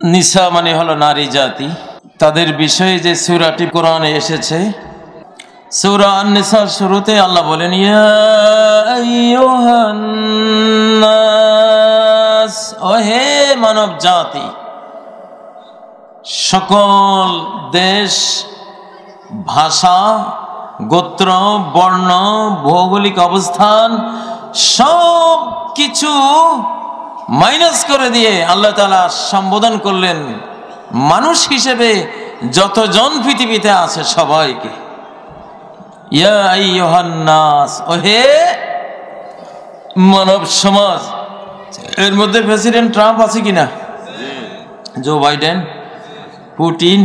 নিসা মানে হলো নারী জাতি, তাদের বিষয়ে যে সূরাটি কোরআনে এসেছে, সূরা আন-নিসার শুরুতে আল্লাহ বলেন, ইয়া আইয়ুহান নাস, ও হে মানব জাতি, সকল দেশ, ভাষা, গোত্র, বর্ণ, ভৌগোলিক অবস্থান সব কিছু মাইনাস করে দিয়ে আল্লাহ তাআলা সম্বোধন করলেন মানুষ হিসেবে যতজন পৃথিবীতে আছে সবাইকে। ইয়া আইয়ুহান নাস, ও হে মানব সমাজ। এর মধ্যে প্রেসিডেন্ট ট্রাম্প আছে কিনা? জো বাইডেন, পুতিন,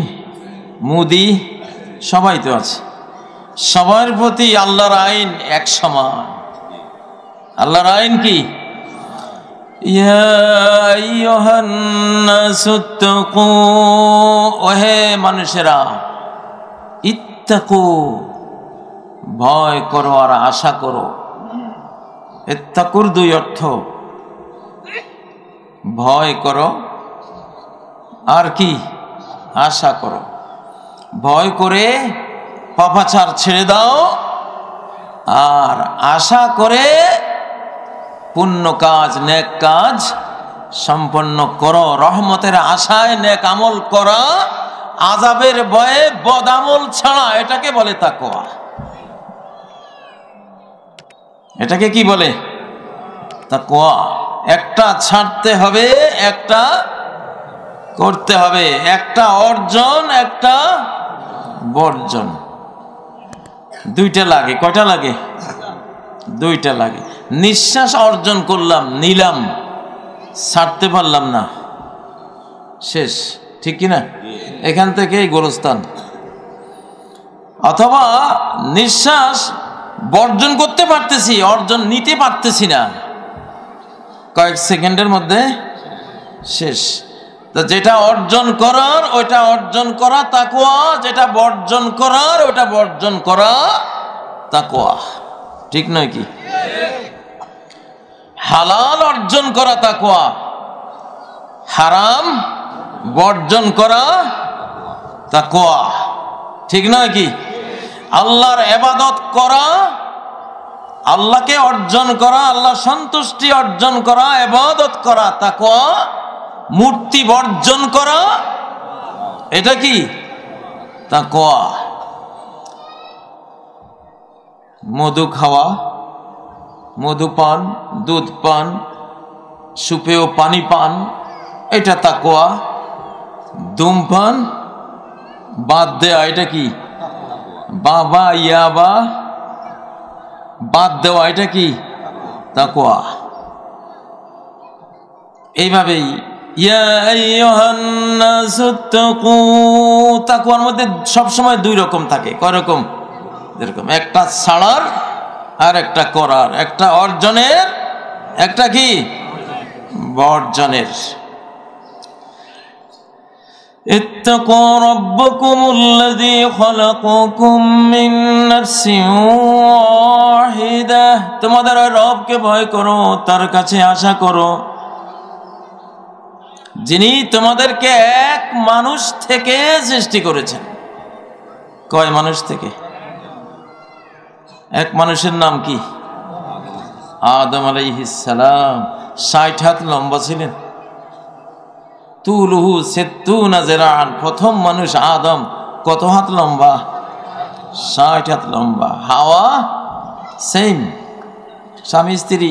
মোদি, সবাই তো আছে। সবার প্রতি আল্লাহর আইন এক সমান। আল্লাহর আইন কি? ইয়া আইয়ুহান নাসুত্তাকু, ওহে মানুষেরা, ইত্তাকু, ভয় করো আর আশা করো। ইত্তাকুর দুই অর্থ, ভয় করো আর কি আশা করো। ভয় করে পাপাচার ছেড়ে দাও, আর আশা করে পুণ্য কাজ, নেক কাজ সম্পন্ন করো। রহমতের আশায় নেক আমল করা, আযাবের ভয়ে বদ আমল ছাড়া, এটাকে বলে তাকওয়া। এটাকে কি বলে? তাকওয়া। একটা ছাড়তে হবে, একটা করতে হবে, একটা অর্জন, একটা বর্জন। দুইটা লাগে। কয়টা লাগে? দুইটা লাগে। নিঃশ্বাস অর্জন করলাম, নিলাম, ছাড়তে পারলাম না, শেষ। ঠিক কিনা? এখান থেকেই গোরস্থান। অথবা নিঃশ্বাস বর্জন করতে পারতেছি, অর্জন নিতে পারতেছি না, কয়েক সেকেন্ডের মধ্যে শেষ। তো যেটা অর্জন করার ওইটা অর্জন করা তাকওয়া, যেটা বর্জন করার ওটা বর্জন করা তাকওয়া। ঠিক নয় কি? হালাল অর্জন করা তাকওয়া, হারাম বর্জন করা তাকওয়া। ঠিক নয় কি? আল্লাহর ইবাদত করা, আল্লাহকে অর্জন করা, আল্লাহ সন্তুষ্টি অর্জন করা, ইবাদত করা তাকওয়া। মূর্তি বর্জন করা, এটা কি? তাকওয়া। মধু খাওয়া, মধু পান, দুধ পান, সুপেয় পানি পান, এটা তাকওয়া। ধূমপান বাদ দেওয়া, এটা কি? বাবা ইয়াবা বাদ দেওয়া, এটা কি? তাকওয়া। এইভাবেই ইয়া আইয়ুহান নাসুত্তাকু, তাকওয়ার মধ্যে সবসময় দুই রকম থাকে। কয় রকম? এরকম, একটা ছাড়ার আর একটা করার, একটা অর্জনের, একটা কি বর্জনের। ইত্তাকু রাব্বাকুমুল্লাযী খালাকাকুম মিন নাফসিন ওয়াহিদাহ, তোমাদের ওই রবকে ভয় করো, তার কাছে আশা করো, যিনি তোমাদেরকে এক মানুষ থেকে সৃষ্টি করেছেন। কয় মানুষ থেকে? এক মানুষের নাম কি? আদম আলাইহিস সালাম। 60 হাত লম্বা ছিলেন। তুলুহু 70 যিরাআন, প্রথম মানুষ আদম কত হাত লম্বা? 60 হাত লম্বা। হাওয়া সেম, স্বামী স্ত্রী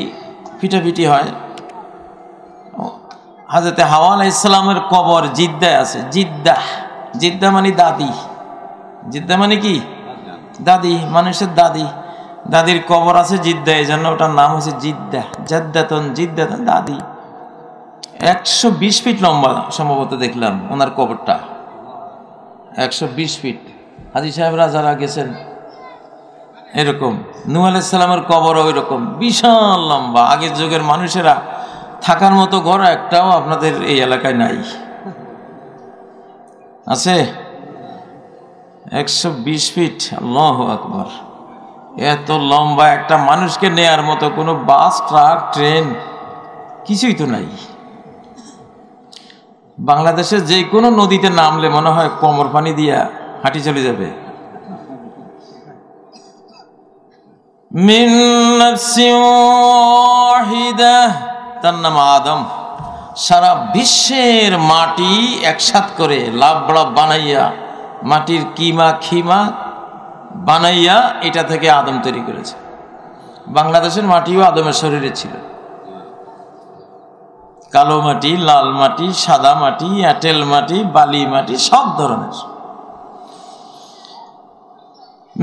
পিটাপিটি হয়। হযরতে হাওয়া আলাইহিস সালামের কবর জিদ্দায় আছে। জিদ্দাহ, জিদ্দা মানে দাদি। জিদ্দা মানে কি? দাদি, মানুষের দাদি। দাদির কবর আছে জিদ্দা, এই জন্য ওটার নাম হচ্ছে জিদ্দা। জাদ্দাতুন, জিদ্দাতুন, দাদি। 120 ফিট লম্বা সম্ভবত দেখলাম ওনার কবরটা, 120 ফিট। হাজী সাহেবরা যারা গেছেন, এরকম নূহ আলাইহিস সালামের কবর ওই রকম বিশাল লম্বা। আগের যুগের মানুষেরা থাকার মতো ঘর একটাও আপনাদের এই এলাকায় নাই। আছে 120 ফিট। আল্লাহু আকবার। এত লম্বা একটা মানুষকে নেয়ার মতো কোনো বাস, ট্রাক, ট্রেন কিছুই তো নাই। বাংলাদেশের যে কোনো নদীতে নামলে মনে হয় কোমর পানি দিয়া হাঁটি চলে যাবে। মিন নাফসিন ওয়াহিদাহ, তার নাম আদম। সারা বিশ্বের মাটি একসাথ করে লাবড়া বানাইয়া, মাটির কিমা খিমা বানাইয়া এটা থেকে আদম তৈরি করেছে। বাংলাদেশের মাটিও আদমের শরীরে ছিল। কালো মাটি, লাল মাটি, সাদা মাটি, এঁটেল মাটি, বালি মাটি, সব ধরনের।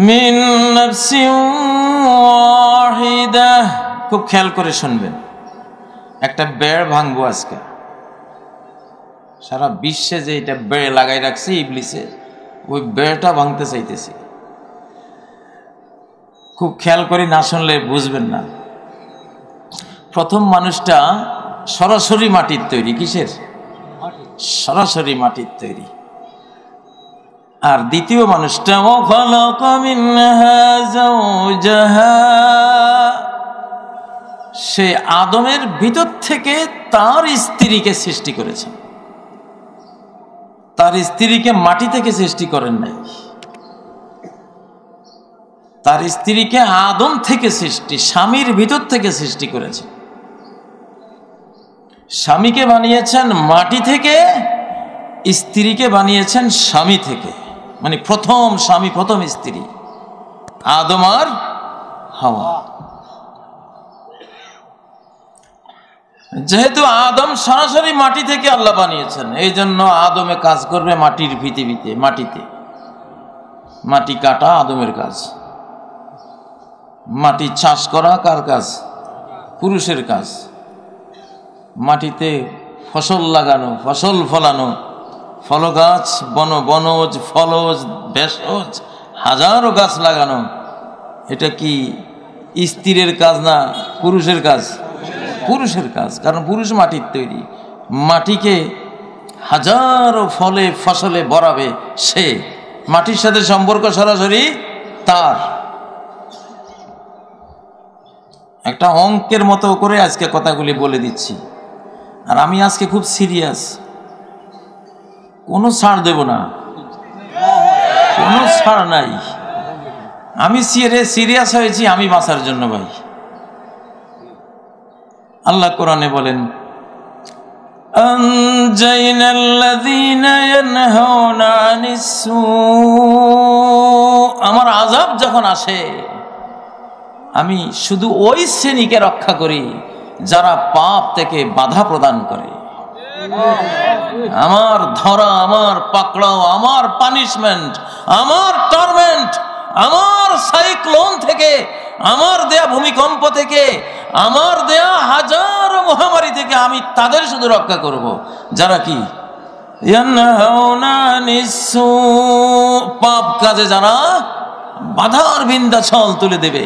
মিন নাফসিন ওয়াহিদাহ, খুব খেয়াল করে শুনবেন। একটা বেড় ভাঙবো আজকে। সারা বিশ্বে যে এটা বেড় লাগাই রাখছে ইবলিসে, ওই বেড়টা ভাঙতে চাইতেছি। খুব খেয়াল করে না শুনলে বুঝবেন না। প্রথম মানুষটা সরাসরি মাটির তৈরি। কিসের? সরাসরি মাটির তৈরি। আর দ্বিতীয় মানুষটা ও খালাকা মিনহা যাওজাহা, সে আদমের ভিতর থেকে তার স্ত্রীকে সৃষ্টি করেছেন। তার স্ত্রীকে মাটি থেকে সৃষ্টি করেন নাই, তার স্ত্রীকে আদম থেকে সৃষ্টি, স্বামীর ভিতর থেকে সৃষ্টি করেছেন। স্বামীকে বানিয়েছেন মাটি থেকে, স্ত্রীকে বানিয়েছেন স্বামী থেকে। মানে প্রথম স্বামী, প্রথম স্ত্রী আদম আর হাওয়া। যেহেতু আদম সরাসরি মাটি থেকে আল্লাহ বানিয়েছেন, এই জন্য আদমে কাজ করবে মাটির পৃথিবীতে, মাটিতে। মাটি কাটা আদমের কাজ। মাটি চাষ করা কার কাজ? পুরুষের কাজ। মাটিতে ফসল লাগানো, ফসল ফলানো, ফল গাছ, বনজ, ফলজ, ভেষজ, হাজারো গাছ লাগানো, এটা কি স্ত্রীর কাজ না পুরুষের কাজ? পুরুষের কাজ। কারণ পুরুষ মাটির তৈরি। মাটিকে হাজারো ফলে ফসলে ভরাবে সে। মাটির সাথে সম্পর্ক সরাসরি তার। একটা অঙ্কের মতো করে আজকে কথাগুলি বলে দিচ্ছি। আর আমি আজকে খুব সিরিয়াস, কোনো ছাড় দেব না, কোনো ছাড় নাই। আমি সিরিয়াস হয়েছি আমি বাঁচার জন্য ভাই। আল্লাহ কোরআনে বলেন, আমার আযাব যখন আসে আমি শুধু ওই শ্রেণীকে রক্ষা করি যারা পাপ থেকে বাধা প্রদান করে। আমার ধরা, আমার পাকড়াও, আমার পানিশমেন্ট, আমার টর্মেন্ট, আমার সাইক্লোন থেকে, আমার দেয়া ভূমিকম্প থেকে, আমার দেয়া হাজারো মহামারী থেকে আমি তাদের শুধু রক্ষা করব যারা কি পাপ কাজে যারা বাধার বিন্ধ্যাচল তুলে দেবে,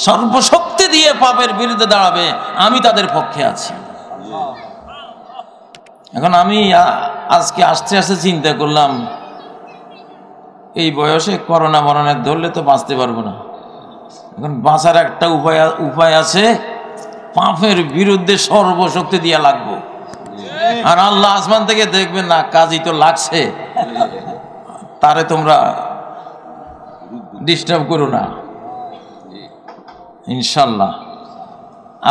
সর্বশক্তি দিয়ে পাপের বিরুদ্ধে দাঁড়াবে, আমি তাদের পক্ষে আছি। এখন আমি আজকে আস্তে আস্তে চিন্তা করলাম, এই বয়সে করোনা মরণের ধরলে তো বাঁচতে পারবো না। এখন বাঁচার একটা উপায় আছে, পাপের বিরুদ্ধে সর্বশক্তি দিয়ে লাগবো। আর আল্লাহ আসমান থেকে দেখবেন না, কাজই তো লাগছে, তারে তোমরা ডিস্টার্ব করো না। ইনশাল্লাহ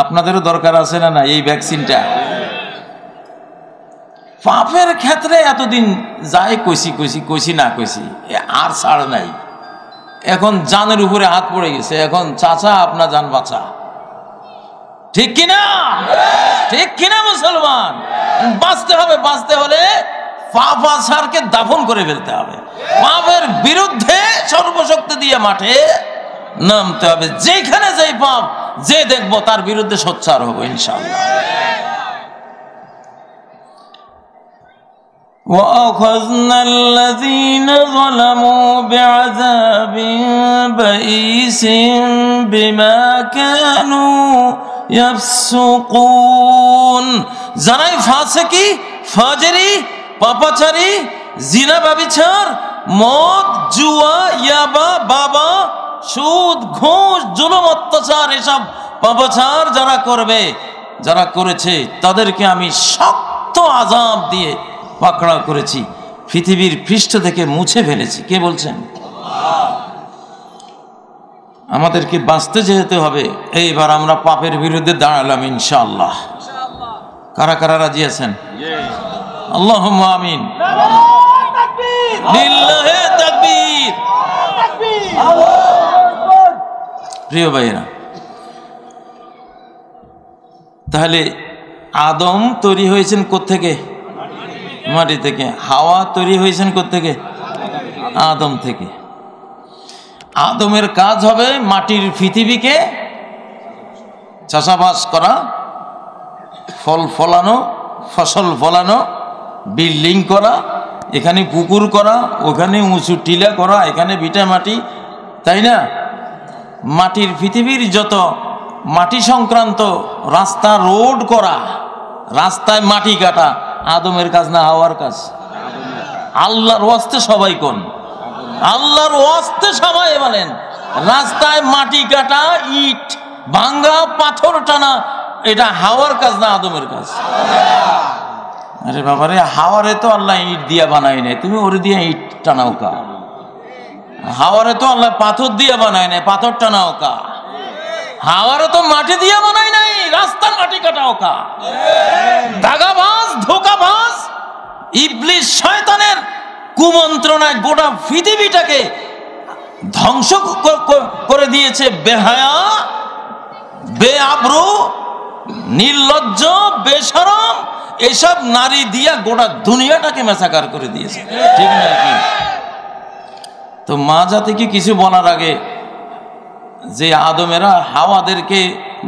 আপনাদেরও দরকার আছে না এই ভ্যাকসিনটা। পাপের ক্ষেত্রে এতদিন যায় কইছি না কইছি, আর ছাড় নাই। এখন জানের উপরে হাত পড়ে গেছে, এখন চাচা আপনার জান বাঁচা। ঠিক কিনা? ঠিক কিনা মুসলমান? বাঁচতে হবে। বাঁচতে হলে পাপ আছারকে দাফন করে ফেলতে হবে। পাপের বিরুদ্ধে সর্বশক্তি দিয়ে মাঠে নামতে হবে। যেখানে যেই পাপ যে দেখবো তার বিরুদ্ধে সোচ্চার হবো ইনশাআল্লাহ। وَأَخَذْنَا الَّذِينَ ظَلَمُوا بِعَذَابٍ بَئِيسٍ بِمَا كَانُوا يَفْسُقُونَ। যারাই ফাসিকি, ফাজেরি, পাপাচারী, জিনা, ব্যভিচার, মদ, জুয়া, ইয়াবা, বাবা, সুদ, ঘুষ, জুলুম, অত্যাচার, এসব পাপাচার যারা করবে, যারা করেছে তাদেরকে আমি শক্ত আযাব দিয়ে পাকড়াও করেছি, পৃথিবীর পৃষ্ঠ থেকে মুছে ফেলেছি। কে বলছেন? আমাদেরকে বাঁচতে যেতে হবে। এইবার আমরা পাপের বিরুদ্ধে দাঁড়ালাম ইনশাআল্লাহ। কারা কারা রাজি আছেন? আল্লাহুম্মা আমিন। লিল্লাহি তাকবীর। প্রিয় ভাইরা, তাহলে আদম তৈরি হয়েছেন কোত্থেকে? মাটি থেকে। হাওয়া তৈরি হয়েছেন কোত্থেকে? আদম থেকে। আদমের কাজ হবে মাটির পৃথিবীকে চাষাবাস করা, ফল ফলানো, ফসল ফলানো, বিল্ডিং করা, এখানে পুকুর করা, ওখানে উঁচু টিলা করা, এখানে ভিটা মাটি, তাই না? মাটির পৃথিবীর যত মাটি সংক্রান্ত রাস্তা, রোড করা, রাস্তায় মাটি কাটা আদমের কাজ না হাওয়ার কাজ? আল্লাহর ওয়াস্তে সবাই কোন, আল্লাহর ওয়াস্তে সবাই বলেন, রাস্তায় মাটি কাটা, ইট ভাঙ্গা, পাথর টানা, এটা হাওয়ার কাজ না আদমের কাজ? আরে বাবারে, হাওয়ারে তো আল্লাহ ইট দিয়া বানাই নাই, তুমি ওরে দিয়ে ইট টানাও কা? হাওয়ারে তো আল্লাহ পাথর দিয়ে বানাই নাই, পাথর টানাও কা? হাওয়ারে তো মাটি দিয়ে বানাই নাই, রাস্তার মাটি কাটাও কা? দাগাবাজ, ধোকাবাজ ইবলিস শয়তানের কুমন্ত্রণায় গোটা পৃথিবীটাকে ধ্বংস করে দিয়েছে। বেহায়া, বেআব্রু, নির্লজ্জ, বেশরম এসব নারী দিয়া গোটা দুনিয়াটাকে মেসাকার করে দিয়েছে, ঠিক না কি? তো মা জাতিকে কিছু বলার আগে, যে আদমেরা হাওয়াদেরকে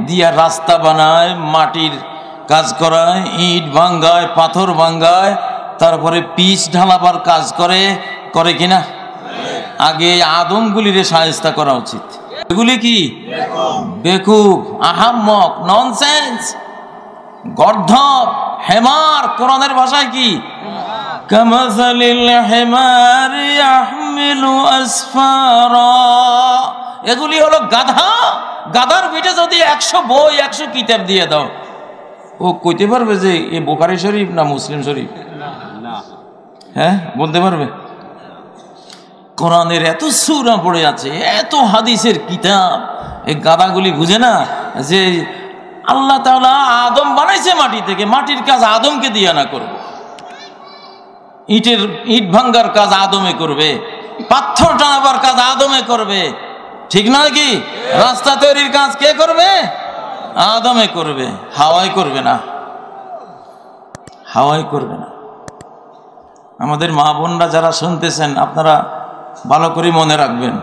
দিয়া রাস্তা বানায়, মাটির কাজ করায়, ইট ভাঙ্গায়, পাথর ভাঙ্গায়, তারপরে পিচ ঢালাবার কাজ করে, করে কিনা? আগে আদমগুলিরে শায়েস্তা করা উচিত। এগুলি কি? বেকুব, আহাম্মক, ননসেন্স, গর্ধব, হেমার। কোরআনের ভাষায় কি? কামাসালিল হেমার ইয়াহমিলু আসফারা। এগুলি হলো গাধা। গাধার পিঠে যদি 100 বই, 100 কিতাব দিয়ে দাও, ও কইতে পারবে যে এ বুখারী শরীফ না মুসলিম শরীফ? হ্যাঁ, বলতে পারবে? কোরআনের এত সূরা পড়ে আছে, এত হাদিসের কিতাব, এই গাধাগুলি বুঝে না যে আল্লাহ তাআলা আদম বানাইছে মাটি থেকে, মাটির কাজ আদমকে দিয়ে না করবে। ইট ভাঙ্গার কাজ আদমে করবে, পাথর টানাবার কাজ আদমে করবে, ঠিক নয় কি? রাস্তা তৈরির কাজ কে করবে? আদমে করবে, হাওয়াই করবে না, হাওয়াই করবে না। আমাদের মা বোনরা যারা শুনতেছেন, আপনারা ভালো করে মনে রাখবেন,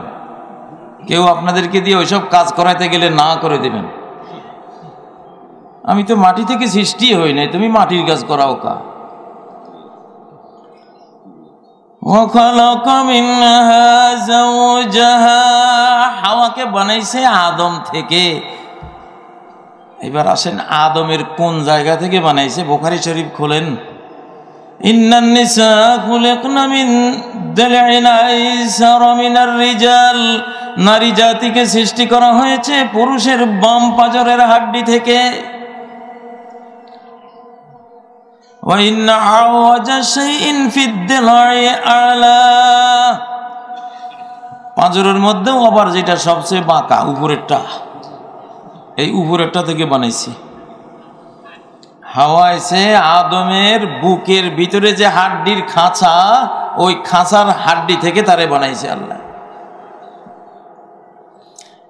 কেউ আপনাদেরকে দিয়ে ওইসব কাজ করাইতে গেলে না করে দেবেন। আমি তো মাটি থেকে সৃষ্টি হই নাই, তুমি মাটির কাজ করাও কা? হাওয়াকে বানাইছে আদম থেকে। এবার আসেন, আদমের কোন জায়গা থেকে বানাইছে? বুখারী শরীফ খোলেন। ইন্নান নিসা খুলিকনা মিন দিলইন আইসারা মিনার রিজাল। নারী জাতিকে সৃষ্টি করা হয়েছে পুরুষের বাম পাজরের হাড্ডি থেকে। ওয়া ইন্না আওয়াজা শাইইন ফিদ দিলই আলা। পাজরের মধ্যেও আবার যেটা সবচেয়ে বাঁকা, উপরেরটা, এই উপরেরটা থেকে বানাইছি। হাওয়া এসে আদমের বুকের ভিতরে যে হাড্ডির খাঁচা, ওই খাঁচার হাড্ডি থেকে তারে বানাইছে আল্লাহ।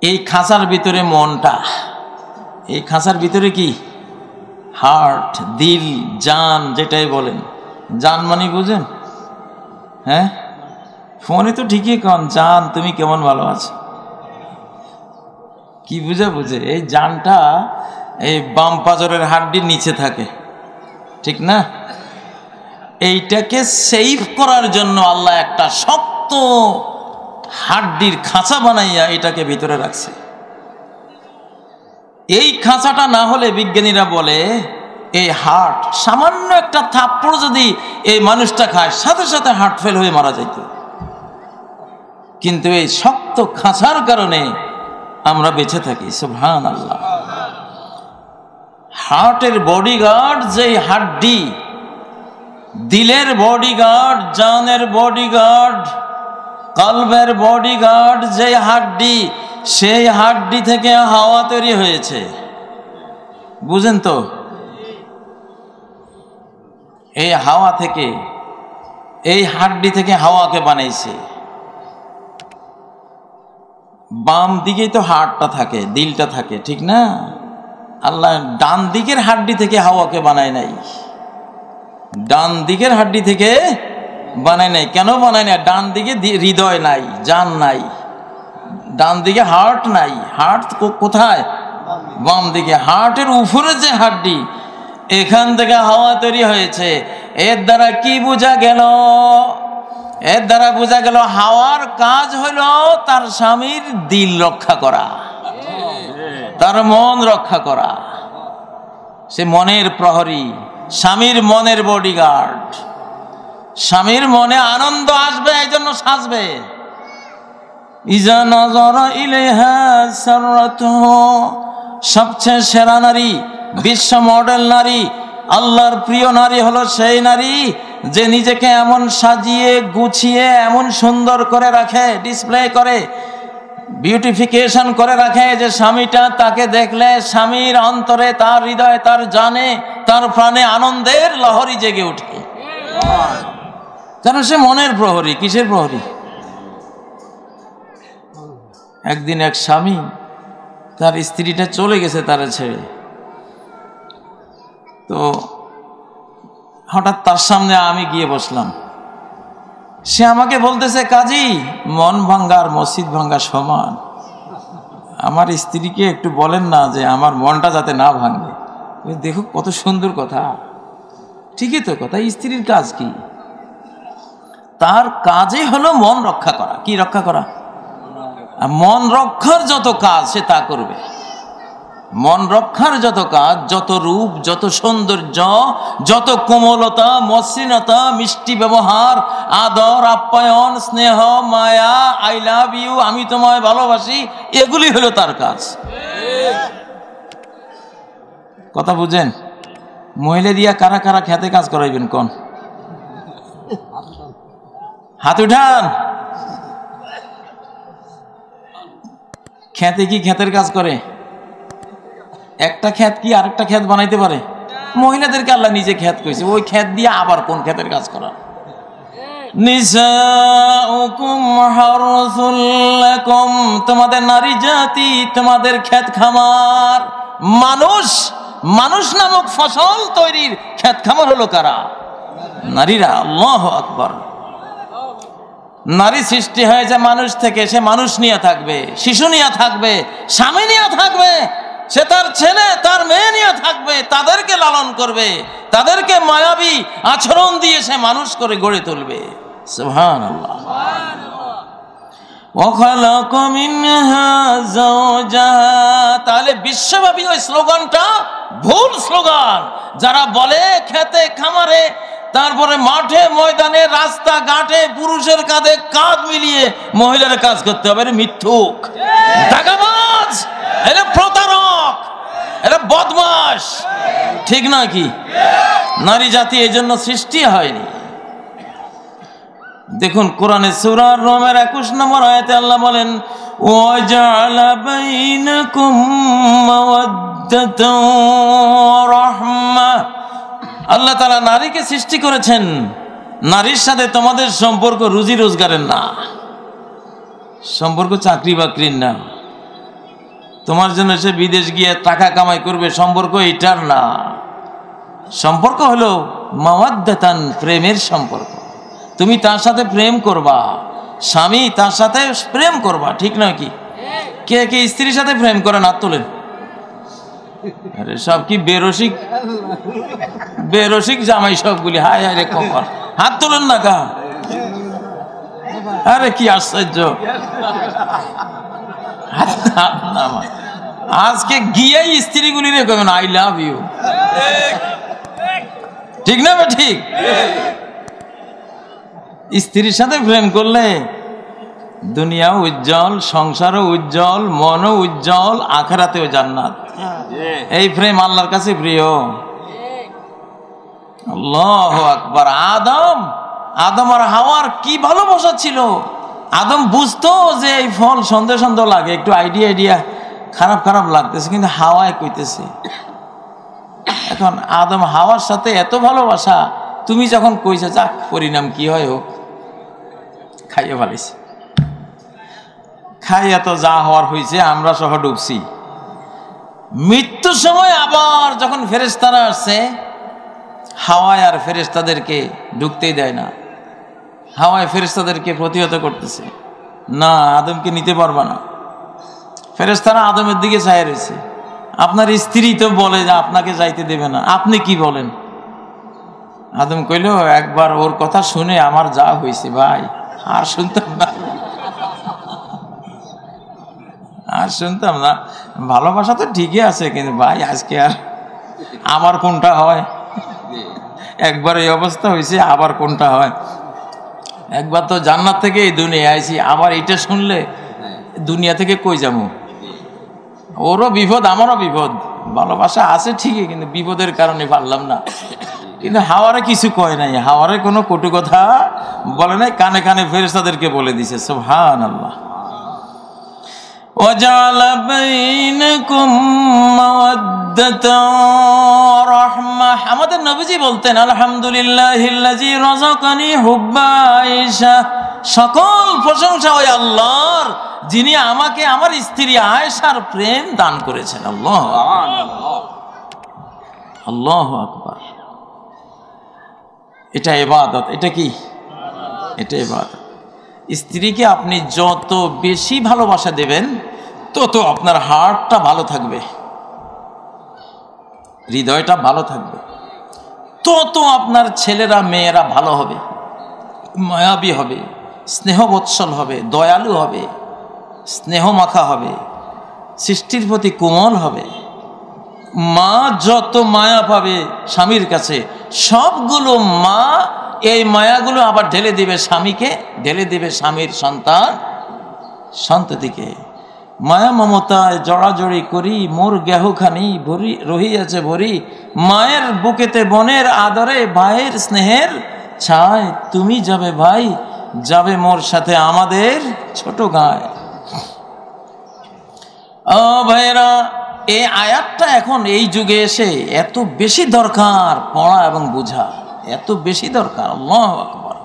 এই খাঁচার ভিতরে মনটা, এই খাঁচার ভিতরে কি? হার্ট, দিল, জান, যেটাই বলেন। জান মানে বুঝেন? হ্যাঁ, ফোনে তো ঠিকই কন জান, তুমি কেমন ভালো আছো, কি বুঝে বুঝে? এই জানটা এই বাম পাজরের হাড্ডির নিচে থাকে, ঠিক না? এইটাকে সেভ করার জন্য আল্লাহ একটা শক্ত হাড্ডির খাঁচা বানাইয়া এটাকে ভিতরে রাখছে। এই খাঁচাটা না হলে বিজ্ঞানীরা বলে এই হার্ট, সামান্য একটা থাপ্পড় যদি এই মানুষটা খায়, সাথে সাথে হার্ট ফেল হয়ে মারা যাইত। কিন্তু এই শক্ত খাঁচার কারণে আমরা বেঁচে থাকি। সুবহানাল্লাহ। হার্টের বডিগার্ড যেই হাড্ডি, দিলের বডিগার্ড, জানের বডিগার্ড, কলবের বডিগার্ড যে হাড্ডি, সেই হাড্ডি থেকে হাওয়া তৈরি হয়েছে। বুঝেন তো? এই হাওয়া থেকে, এই হাড্ডি থেকে হাওয়াকে বানাইছে। বাম দিকেই তো হাড়টা থাকে, দিলটা থাকে, ঠিক না? আল্লাহ ডান দিকের হাড্ডি থেকে হাওয়াকে বানায় নাই, ডান দিকের হাড্ডি থেকে বানায় নাই। কেন বানায় নাই? ডান দিকে হৃদয় নাই, জান নাই, ডান দিকে হার্ট নাই। হার্ট কোথায়? বাম দিকে। হার্টের উপরে যে হাড্ডি, এখান থেকে হাওয়া তৈরি হয়েছে। এর দ্বারা কি বোঝা গেল? এর দ্বারা বোঝা গেল হাওয়ার কাজ হলো তার স্বামীর দিল রক্ষা করা, তার মন রক্ষা করা। সে মনের প্রহরী, স্বামীর মনের বডিগার্ড। স্বামীর মনে আনন্দ আসবে, এই জন্য সাজবে। ইজা নজরা ইলাইহা সাররাতুহু, সবচেয়ে সেরা নারী, বিশ্ব মডেল নারী, আল্লাহর প্রিয় নারী হলো সেই নারী যে নিজেকে এমন সাজিয়ে গুছিয়ে এমন সুন্দর করে রাখে, ডিসপ্লে করে, বিউটিফিকেশন করে রাখে যে স্বামীটা তাকে দেখলে স্বামীর অন্তরে, তার হৃদয়ে, তার জানে, তার প্রাণে আনন্দের লহরী জেগে ওঠে। কারণ সে মনের প্রহরী। কিসের প্রহরী? একদিন এক স্বামী, তার স্ত্রীটা চলে গেছে তারা ছেড়ে, তো হঠাৎ তার সামনে আমি গিয়ে বসলাম। সে আমাকে বলতেছে, কাজী, মন ভাঙ্গা আর মসজিদ ভাঙ্গা সমান। আমার স্ত্রীকে একটু বলেন না যে আমার মনটা যাতে না ভাঙে। দেখো কত সুন্দর কথা। ঠিকই তো কথা। স্ত্রীর কাজ কি? তার কাজে হলো মন রক্ষা করা। কি রক্ষা করা? মন রক্ষার যত কাজ সে তা করবে। মন রক্ষার যত কাজ, যত রূপ, যত সৌন্দর্য, যত কোমলতা, মসৃণতা, মিষ্টি ব্যবহার, আদর, আপ্যায়ন, স্নেহ, মায়া, আই লাভ ইউ, আমি তোমায় ভালোবাসি, এগুলি হলো তার কাজ। কথা বুঝেন? মহিলা দিয়া কারা কারা খেতে কাজ করাইবেন কোন? হাত উঠান। খেতে কি খেতের কাজ করে? একটা ক্ষেত কি আরেকটা ক্ষেত বানাইতে পারে? মহিলাদেরকে আল্লাহ নিজে ক্ষেত কইছে, ওই ক্ষেত দিয়ে আবার কোন ক্ষেতের কাজ করা? নিসাউকুম হারসুল লাকুম, তোমাদের নারী জাতি তোমাদের ক্ষেত খামার। মানুষ, মানুষ নামক ফসল তৈরির ক্ষেত খামার হলো কারা? নারীরা। আল্লাহু আকবার। নারী সৃষ্টি হয়েছে মানুষ থেকে, সে মানুষ নিয়ে থাকবে, শিশু নিয়ে থাকবে, স্বামী নিয়ে থাকবে, সে তার ছেলে তার মেয়ে নিয়ে থাকবে, তাদেরকে লালন করবে, তাদেরকে মায়াবী আচরণ দিয়ে সে মানুষ করে গড়ে তুলবে। সুবহানাল্লাহ। ওয়া খালাকা মিনহা যাওজাহা। তাহলে বিশ্বব্যাপী ওই স্লোগানটা ভুল স্লোগান। যারা বলে খেতে খামারে, তারপরে মাঠে ময়দানে রাস্তাঘাটে পুরুষের কাঁধে কাঁধ মিলিয়ে মহিলার কাজ করতে হবে, এটা মিথ্যুক, দাগাবাজ, এটা প্রতারক, এটা বদমাশ। ঠিক না কি? নারী জাতি এই জন্য সৃষ্টি হয়নি। দেখুন কোরআনে সূরা রোমের 21 নম্বর আয়াতে আল্লাহ বলেন, ওয়াজআলা বাইনাকুম মাওয়াদ্দাতাও ওয়া রাহমা। আল্লাহ তাআলা নারীকে সৃষ্টি করেছেন, নারীর সাথে তোমাদের সম্পর্ক রুজি রোজগারের না, সম্পর্ক চাকরি বাকরির না, তোমার জন্য সে বিদেশ গিয়ে টাকা কামাই করবে, সম্পর্ক এটার না। সম্পর্ক হলো মাওয়াদ্দাতান, প্রেমের সম্পর্ক। তুমি তার সাথে প্রেম করবা, স্বামী তার সাথে প্রেম করবা, ঠিক নয় কি? কে কে স্ত্রীর সাথে প্রেম করে না তোলেন? আরে সব কি বেরসিক, বেরসিক জামাই সবগুলি। হায় হায় রে কপাল, হাত তোলেন না গা। আরে কি আশ্চর্য। আজকে গিয়েই স্ত্রীগুলি রে কবেন আই লাভ ইউ, ঠিক না? ঠিক। স্ত্রীর সাথে প্রেম করলে দুনিয়া উজ্জ্বল, সংসারও উজ্জ্বল, মনও উজ্জ্বল, আখিরাতেও জান্নাত। এই প্রেম আল্লাহর কাছে প্রিয়। আল্লাহু আকবার। আদম আর হাওয়ার কি ভালোবাসা ছিল। আদম বুঝতো যে এই ফল সন্দেহ সন্দেহ লাগে, একটু আইডিয়া খারাপ খারাপ লাগতেছে, কিন্তু হাওয়ায় কইতেছে। এখন আদম হাওয়ার সাথে এত ভালোবাসা, তুমি যখন কইছে যাক পরিণাম কি হয় হোক, খাইয়ে ফেলেছে। খাইয়া তো যা হওয়ার হয়েছে, আমরা সহ ডুবছি। মৃত্যুর সময় আবার যখন ফেরেশতারা আসছে, হাওয়ায় আর ফেরেশতাদেরকে ঢুকতেই দেয় না। হাওয়ায় ফেরেশতাদেরকে প্রতিহত করতেছে, না আদমকে নিতে পারবা না। ফেরেশতারা আদমের দিকে চাইয়া রয়েছে। আপনার স্ত্রী তো বলে যে আপনাকে যাইতে দেবে না, আপনি কি বলেন? আদম কইল, একবার ওর কথা শুনে আমার যা হয়েছে ভাই, আর শুনতাম না, আর শুনতাম না। ভালোবাসা তো ঠিকই আছে, কিন্তু ভাই আজকে আর আমার কোনটা হয়? একবার এই অবস্থা হয়েছে, আবার কোনটা হয়? একবার তো জান্নাত থেকে এই দুনিয়া আইছি, আবার এটা শুনলে দুনিয়া থেকে কই যাবো? ওরও বিপদ, আমারও বিপদ। ভালোবাসা আছে ঠিকই, কিন্তু বিপদের কারণে পারলাম না। কিন্তু হাওয়ারে কিছু কয় নাই, হাওয়ারে কোনো কটু কথা বলে নাই, কানে কানে ফেরেশতাদেরকে বলে দিছে। সুবহানাল্লাহ। وَجَعَلَ بَيْنَكُمْ مَوَدَّةً وَرَحْمَةً। আমাদের নবীজি বলতেন, আলহামদুলিল্লাহিল্লাযী রাযাকানি হুব্বা আয়েশা। সকল প্রশংসা ওই আল্লাহর, যিনি আমাকে আমার স্ত্রী আয়েশার প্রেম দান করেছেন। আল্লাহু আকবার, আল্লাহু আকবার। এটা ইবাদত। এটা কি? এটা ইবাদত। স্ত্রীকে আপনি যত বেশি ভালোবাসা দেবেন, তত আপনার হার্টটা ভালো থাকবে, হৃদয়টা ভালো থাকবে, তত আপনার ছেলেরা মেয়েরা ভালো হবে, মায়াবী হবে, স্নেহবৎসল হবে, দয়ালু হবে, স্নেহ মাখা হবে, সৃষ্টির প্রতি কোমল হবে। মা যত মায়া পাবে স্বামীর কাছে, সবগুলো মা এই মায়াগুলো আবার ঢেলে দিবে স্বামীকে, ঢেলে দিবে স্বামীর সন্ততিকে। মায়া মমতায় জড়াজড়ি করি, মোর গেহখানি ভরি রহিয়াছে ভরি। মায়ের বুকেতে বোনের আদরে, ভাইয়ের স্নেহের ছায়। তুমি যাবে ভাই, যাবে মোর সাথে আমাদের ছোট গায়ে। ও ভাইরা, এই আয়াতটা এখন এই যুগে এসে এত বেশি দরকার পড়া এবং বোঝা, এত বেশি দরকার। আল্লাহু আকবার।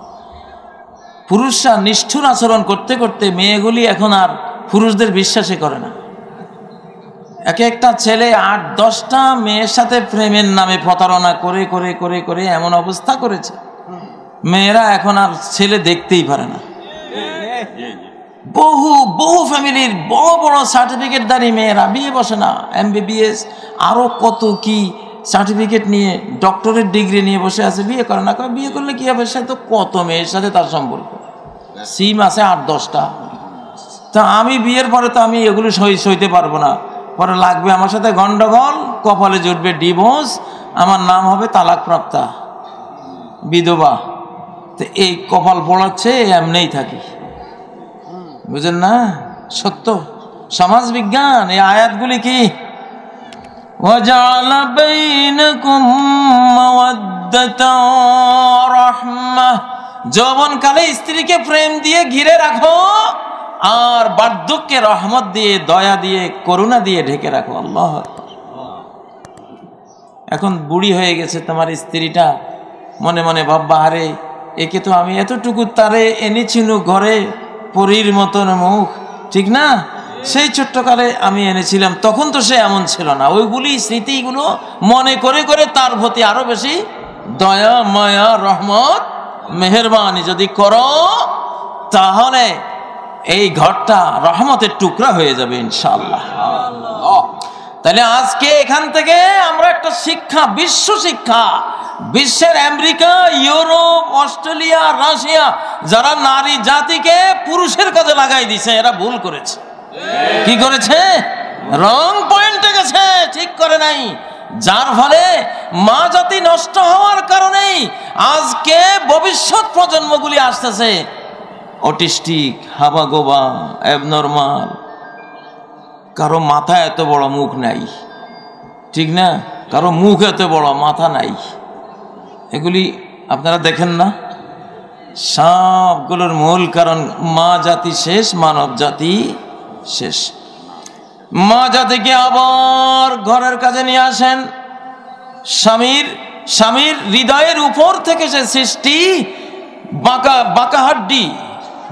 পুরুষরা নিষ্ঠুর আচরণ করতে করতে মেয়েগুলি এখন আর পুরুষদের বিশ্বাসই করে না। এক একটা ছেলে 8-10টা মেয়ের সাথে প্রেমের নামে প্রতারণা করে করে করে করে এমন অবস্থা করেছে, মেয়েরা এখন আর ছেলে দেখতেই পারে না। বহু বহু ফ্যামিলির বড় বড় সার্টিফিকেটধারী মেয়েরা বিয়ে বসে না, MBBS আরো কত কি সার্টিফিকেট নিয়ে, ডক্টরেট ডিগ্রি নিয়ে বসে আছে, বিয়ে করে না। বিয়ে করলে কি হবে? সে তো কত মেয়ের সাথে তার সম্পর্ক, সিম আছে 8-10টা। তা আমি বিয়ের পরে তো আমি এগুলো সইতে পারবো না, পরে লাগবে আমার সাথে গন্ডগোল, কপালে জুটবে ডিভোর্স, আমার নাম হবে তালাকপ্রাপ্তা, বিধবা। তো এই কপাল পড়াচ্ছে, এমনিই থাকি। বুঝেন না? সত্য সমাজ বিজ্ঞান। এই আয়াতগুলি কি? وَجَعَلَ بَيْنَكُمْ مَوَدَّةً وَرَحْمَةً। যৌবনকালে স্ত্রীকে প্রেম দিয়ে ঘিরে রাখো, আর বার্ধক্যে রহমত দিয়ে, দয়া দিয়ে, করুণা দিয়ে ঢেকে রাখো। আল্লাহ। এখন বুড়ি হয়ে গেছে তোমার স্ত্রীটা, মনে মনে ভাববা, আরে একে তো আমি এতটুকু তারে এনেছিনু ঘরে, পরীর মতন মুখ, ঠিক না? সেই ছোট্টকালে আমি এনেছিলাম, তখন তো সে এমন ছিল না। ওইগুলি স্মৃতিগুলো মনে করে করে তার প্রতি আরো বেশি দয়া, মায়া, রহমত, মেহেরবানি যদি করো, তাহলে এই ঘরটা রহমতের টুকরা হয়ে যাবে ইনশাআল্লাহ। তাহলে আজকে এখান থেকে আমরা একটা শিক্ষা, বিশ্ব শিক্ষা, বিশ্বের আমেরিকা, ইউরোপ, অস্ট্রেলিয়া, রাশিয়া যারা নারী জাতিকে পুরুষের কাজে লাগাই দিছে, এরা ভুল করেছে। কি করেছে? রং পয়েন্টে গেছে, ঠিক করে নাই। যার ফলে মা জাতি নষ্ট হওয়ার কারণেই আজকে ভবিষ্যৎ প্রজন্মগুলি আসতেছে অটিস্টিক, হাবাগোবা, অ্যাবনর্মাল। কারো মাথা এত বড়, মুখ নাই, ঠিক না? কারো মুখ এত বড়, মাথা নাই। এগুলি আপনারা দেখেন না? সবগুলোর মূল কারণ মা জাতি শেষ, মানব জাতি শেষ। মা জাতিকে আবার ঘরের কাজে নিয়ে আসেন। স্বামীর হৃদয়ের উপর থেকে সে সৃষ্টি, বাঁকা হাড্ডি,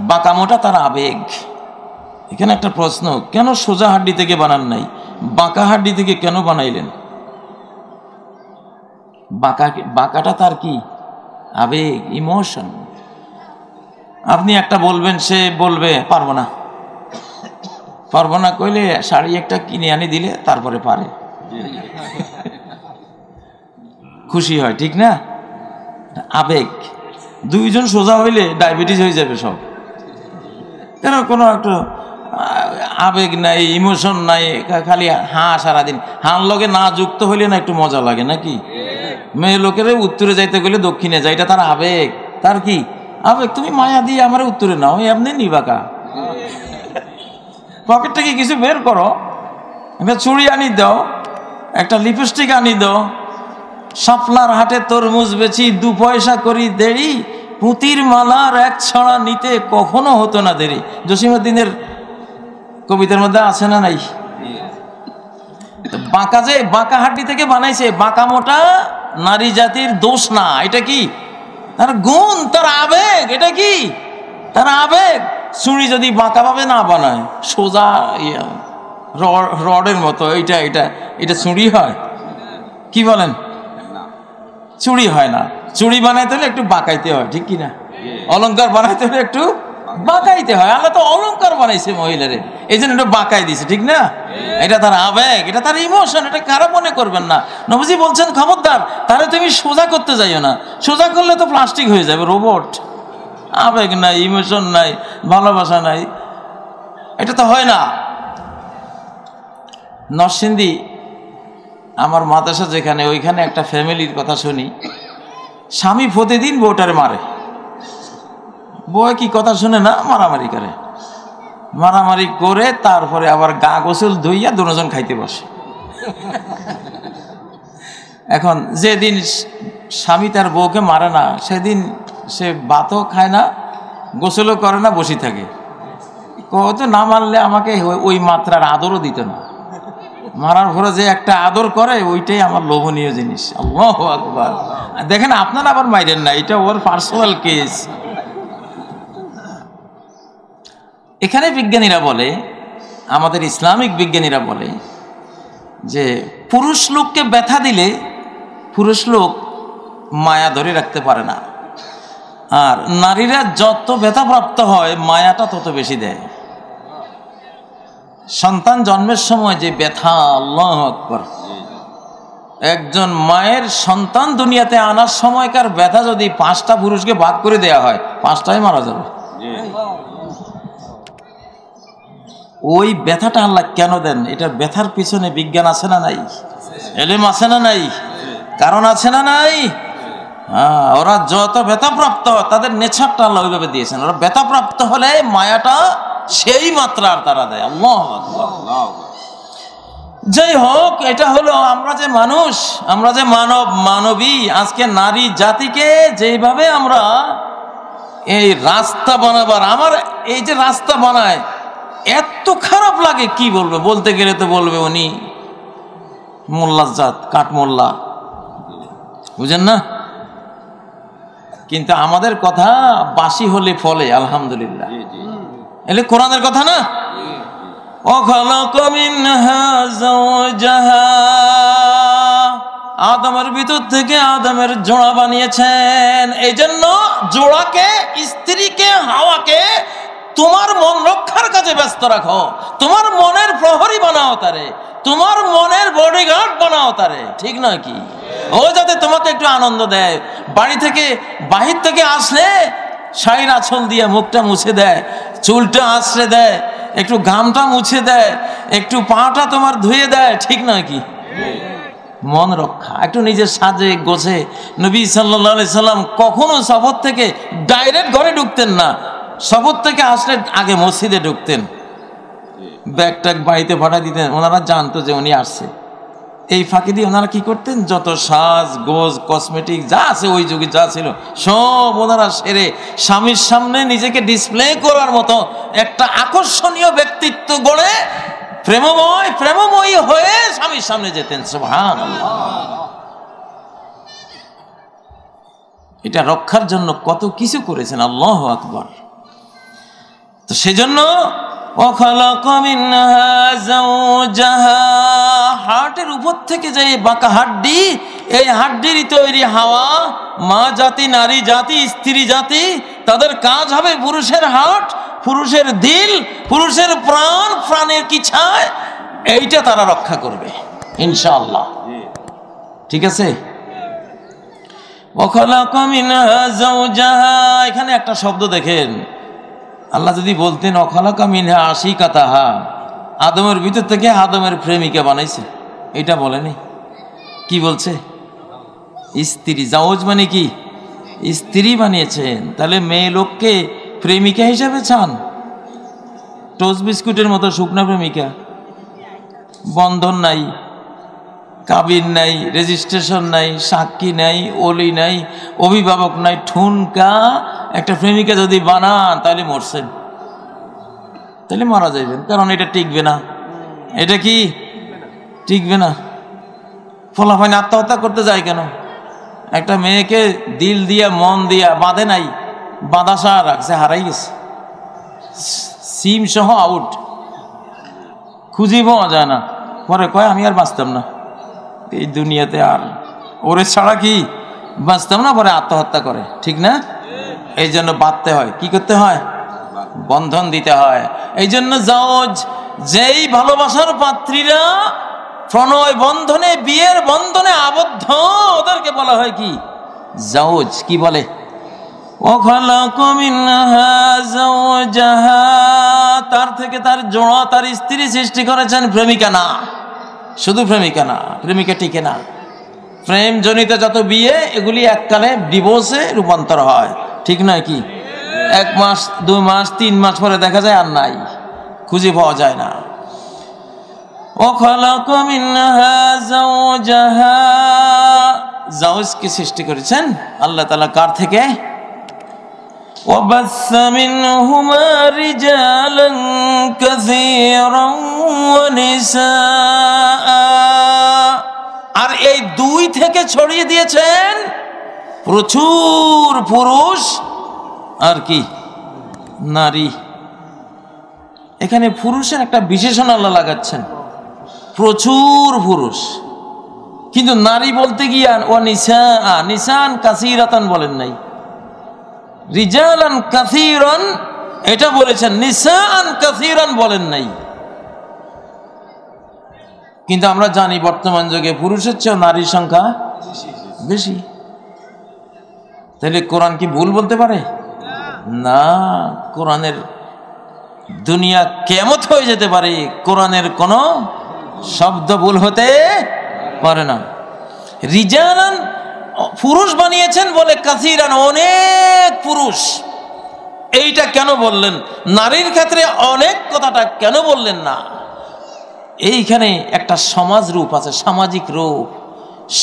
বাঁকা মোটা তার আবেগ। এখানে একটা প্রশ্ন, কেন সোজা হাড্ডি থেকে বানান নাই? বাঁকা হাড্ডি থেকে কেন বানাইলেন? বাঁকাটা তার কি? আবেগ, ইমোশন। আপনি একটা বলবেন, সে বলবে পারবো না কইলে শাড়ি একটা কিনে আনি দিলে তারপরে পারে, খুশি হয়, ঠিক না? আবেগ। দুইজন সোজা হইলে ডায়াবেটিস হয়ে যাবে সব। কেন? কোনো একটা আবেগ নাই, ইমোশন নাই, খালি হাঁ সারাদিন। হাঁর লগে না যুক্ত হইলে না একটু মজা লাগে নাকি? মেয়ে লোকের উত্তরে যাইতে গেলে দক্ষিণে যায়, এটা তার আবেগ। তার কি আবেগ? তুমি মায়া দিয়ে আমার উত্তরে নাও, এমনি নিবাকা। পকেট থেকে কিছু বের করো, একটা চুড়ি আনি দাও, একটা লিপস্টিক আনি দাও। শাপলার হাটে তরমুজ বেচি 2 পয়সা করি দেরি, পুঁতির মালার 1 ছড়া নিতে কখনো হতো না দেরি। জসিমউদ্দিনের কবিতার মধ্যে আছে না নাই? বাঁকা হাড্ডি থেকে বানাইছে, বাঁকা মোটা নারী জাতির দোষ না, এটা কি তার গুণ, তার আবেগ। এটা কি তার আবেগ। চুড়ি যদি বাঁকা ভাবে না বানায়, সোজা রডের মতো, এটা চুড়ি হয়? কি বলেন? চুড়ি হয় না। চুড়ি বানাইতে হলে একটু বাঁকাইতে হয়, ঠিক কিনা? অলংকার বানাইতে হলে একটু বাঁকাইতে হয়। আল্লাহ তো অলংকার বানাইছে মহিলারে, এই জন্য একটু বাঁকাই দিছে, ঠিক না? এটা তার আবেগ, এটা তার ইমোশন। এটা খারাপ মনে করবেন না। নবীজি বলছেন খবরদার, তাহলে তুমি সোজা করতে যাইও না। সোজা করলে তো প্লাস্টিক হয়ে যাবে, রোবট। আবেগ নাই, ইমোশন নাই, ভালোবাসা নাই, এটা তো হয় না। নরসিংদী আমার মাদ্রাসা যেখানে, ওইখানে একটা ফ্যামিলির কথা শুনি। স্বামী প্রতিদিন বউটারে মারে, বউ কি কথা শুনে না, মারামারি করে তারপরে আবার গা গোসল ধুইয়া দুজন খাইতে বসে। এখন যেদিন স্বামী তার বউকে মারে না, সেদিন সে ভাতও খায় না, গোসলও করে না, বসে থাকে। কত না মারলে আমাকে ওই মাত্রার আদরও দিত না। মারার পরে যে একটা আদর করে, ওইটাই আমার লোভনীয় জিনিস। আল্লাহু আকবার। দেখেন, আপনারা আবার মাইরেন না, এটা ওর পার্সোনাল কেস। এখানে বিজ্ঞানীরা বলে, আমাদের ইসলামিক বিজ্ঞানীরা বলে যে পুরুষ লোককে ব্যথা দিলে পুরুষ লোক মায়া ধরে রাখতে পারে না, আর নারীরা যত ব্যথাপ্রাপ্ত হয় মায়াটা তত বেশি দেয়। সন্তান জন্মের সময় যে ব্যথা, আল্লাহু আকবার। একজন মায়ের সন্তান দুনিয়াতে আনার সময়কার ব্যথা যদি 5টা পুরুষকে ভাগ করে দেয়া হয়, 5টাই মারা যাবে। ওই ব্যথাটা আল্লাহ কেন দেন? এটার ব্যথার পিছনে বিজ্ঞান আছে না নাই? এলেম আছে না নাই? কারণ আছে না নাই? ওরা যত ব্যথাপ্রাপ্ত, তাদের নেচারটা আল্লাহ ওইভাবে দিয়েছেন। ওরা ব্যথাপ্রাপ্ত হলে মায়াটা সেই মাত্রার তারা দেয়। আল্লাহু আকবার। যাই হোক, এটা হলো আমরা যে মানুষ, আমরা যে মানবী। আজকে নারী জাতিকে যেভাবে আমরা এই রাস্তা বানাবার, আমার এই যে রাস্তা বানায়, এত খারাপ লাগে, কি বলবে? বলতে গেলে তো বলবে উনি মোল্লার জাত, কাঠমোল্লা, বুঝেন না? কিন্তু আমাদের কথা বাসি হলে ফলে, আলহামদুলিল্লাহ। এলে কোরআনের কথা না? আদমের ভিতর থেকে আদমের জোড়া বানিয়েছেন। এই জন্য জোড়াকে, স্ত্রীকে, হাওয়াকে তোমার মন রক্ষার কাজে ব্যস্ত রাখো। তোমার মনের প্রহরী বানাও তারে, তোমার মনের বডিগার্ড বানাও তারে, ঠিক নয় কি? ও যাতে তোমাকে একটু আনন্দ দেয়। বাহির থেকে আসলে শাড়ির আঁচল দিয়ে মুখটা মুছে দেয়, চুলটা আঁচড়ে দেয়, একটু ঘামটা মুছে দেয়, একটু পাটা তোমার ধুয়ে দেয়, ঠিক নয় কি? মন রক্ষা, একটু নিজের সাজে গোছে। নবী সাল্লাল্লাহু আলাইহি সাল্লাম কখনো সফর থেকে ডাইরেক্ট ঘরে ঢুকতেন না। সফর থেকে আসলে আগে মসজিদে ঢুকতেন, ব্যাগ ট্যাগ বাড়িতে পাঠা দিতেন। ওনারা জানতো যে উনি আসছে, এই ফাঁকি দিয়ে ওনারা কি করতেন, যত সাজ গোজ কসমেটিক যা আছে ওই যুগে যা ছিল সব ওনারা সেরে স্বামীর সামনে নিজেকে ডিসপ্লে করার মতো একটা আকর্ষণীয় ব্যক্তিত্ব গড়ে প্রেমময়ী হয়ে স্বামীর সামনে যেতেন। সুবহানাল্লাহ। এটা রক্ষার জন্য কত কিছু করেছেন, আল্লাহু আকবার। তো সেজন্য হার্টের উপর থেকে যে বাঁকা হাড্ডি, এই হাড্ডির তৈরি হাওয়া মা জাতি, নারী জাতি, স্ত্রী জাতি, তাদের কাজ হবে পুরুষের হার্ট, পুরুষের দিল, পুরুষের প্রাণ, প্রাণের কি ছায়, এইটা তারা রক্ষা করবে ইনশাআল্লাহ। ঠিক আছে। এখানে একটা শব্দ দেখেন, আল্লাহ যদি বলতেন অখালাকা মিনহা আশিকাতাহা, আদমের ভিতর থেকে আদমের প্রেমিকা বানাইছে, এটা বলেনি। কি বলছে? স্ত্রী। জাওজ মানে কি? স্ত্রী বানিয়েছেন। তাহলে মেয়ে লোককে প্রেমিকা হিসাবে চান? টোস্ট বিস্কুটের মতো শুকনা প্রেমিকা, বন্ধন নাই, কাবিন নাই, রেজিস্ট্রেশন নাই, সাক্ষী নাই, ওলি নাই, অভিভাবক নাই, ঠুনকা একটা প্রেমিকা যদি বানান তাহলে মরছেন, তাহলে মারা যাইবেন, কারণ এটা টিকবে না। এটা কি টিকবে না? ফলাফল আত্মহত্যা করতে যায় কেন? একটা মেয়েকে দিল দিয়া মন দিয়া বাঁধে নাই, বাঁধাসা রাখছে, হারাই গেছে, সিম সহ আউট, খুঁজি পাওয়া যায় না। পরে কয় আমি আর বাঁচতাম না এই দুনিয়াতে, আর ওরে ছাড়া কি বাঁচতাম না, পরে আত্মহত্যা করে। ঠিক না? এই জন্য বাঁধতে হয়, কি করতে হয়? বন্ধন দিতে হয়। এই জন্য জাওজ, যেই ভালোবাসার পাত্রীরা প্রণয় বন্ধনে, বিয়ের বন্ধনে আবদ্ধ, ওদেরকে বলা হয় কি? জাওজ। কি বলে? তার থেকে তার জোড়া, তার স্ত্রী সৃষ্টি করেছেন, প্রেমিকা না। শুধু প্রেমিকা না, প্রেমিকা টিকে না। প্রেম জনিত যত বিয়ে, এগুলি এককালে ডিভোর্সে রূপান্তর হয়। ঠিক নয় কি? 1 মাস 2 মাস 3 মাস পরে দেখা যায় আর নাই, খুঁজে পাওয়া যায় না। জাওজকে সৃষ্টি করেছেন আল্লাহ তাআলা কার থেকে? وبث منهما رجالا كثيرا ونساء, আর এই দুই থেকে ছড়িয়ে দিয়েছেন প্রচুর পুরুষ আর কি নারী। এখানে পুরুষের একটা বিশেষণ আল্লাহ লাগাচ্ছেন, প্রচুর পুরুষ। কিন্তু নারী বলতে গিয়ে ও নিসান কাসীরাতান বলেন নাই, রিজালান কাসীরান এটা বলেছেন, নিসান কাসীরান বলেন নাই। কিন্তু আমরা জানি বর্তমান যুগে পুরুষের চেয়ে নারীর সংখ্যা বেশি। তাহলে কোরআন কি ভুল বলতে পারে? না। কোরআনের দুনিয়া কিয়ামত হয়ে যেতে পারে, কোরআনের কোনো শব্দ ভুল হতে পারে না। রিজালান পুরুষ বানিয়েছেন বলে, কাসীরান অনেক পুরুষ, এইটা কেন বললেন? নারীর ক্ষেত্রে অনেক কথাটা কেন বললেন না? এইখানে একটা সমাজ রূপ আছে, সামাজিক রূপ,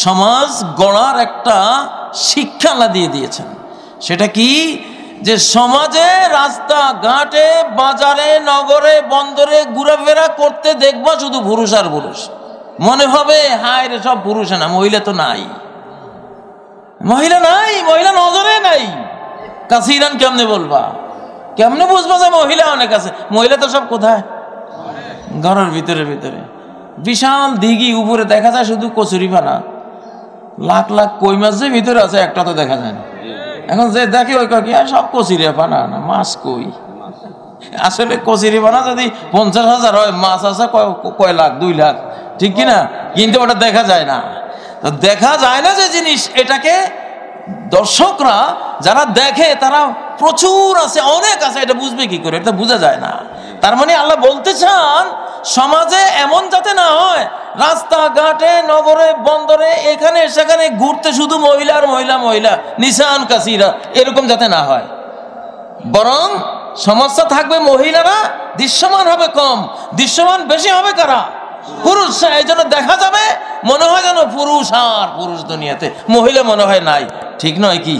সমাজ গড়ার একটা শিক্ষা আল্লাহ দিয়ে দিয়েছেন। সেটা কি? যে সমাজে রাস্তা ঘাটে, বাজারে, নগরে, বন্দরে ঘোরাফেরা করতে দেখবা শুধু পুরুষ আর পুরুষ, মনে হবে হায় রে সব পুরুষ, না মহিলা তো নাই, মহিলা নাই, মহিলা নজরে নাই। কাসীরান কেমনে বলবা? কেমনে বুঝবা যে মহিলা অনেক আছে? মহিলা তো সব কোথায়? ঘরের ভিতরে ভিতরে। বিশাল দিঘি, উপরে দেখা যায় শুধু কচুরিপানা, লাখ লাখ কই মাছ যে ভিতরে আছে একটা তো দেখা যায় না। এখন যে দেখে ওই কি সব কচুরিপানা, না মাছ কই? আসলে কচুরিপানা যদি 50,000 হয়, মাছ আছে কয় লাখ, 2 লাখ, ঠিক কিনা? কিন্তু ওটা দেখা যায় না। তো দেখা যায় না যে জিনিস, এটাকে দর্শকরা যারা দেখে তারা প্রচুর আছে, অনেক আছে, এটা বুঝবে কি করে? এটা বোঝা যায় না। তার মানে আল্লাহ বলতে চান সমাজে এমন যাতে না হয়, রাস্তাঘাটে, নগরে, বন্দরে, এখানে সেখানে ঘুরতে শুধু মহিলা আর মহিলা, মহিলা, নিসান কাসীরা, এরকম যাতে না হয়। বরং সমস্যা থাকবে মহিলারা দৃশ্যমান হবে কম, দৃশ্যমান বেশি হবে কারা? পুরুষ। এই জন্য দেখা যাবে মনে হয় যেন পুরুষ আর পুরুষ দুনিয়াতে, মহিলা মনে হয় নাই। ঠিক নয় কি?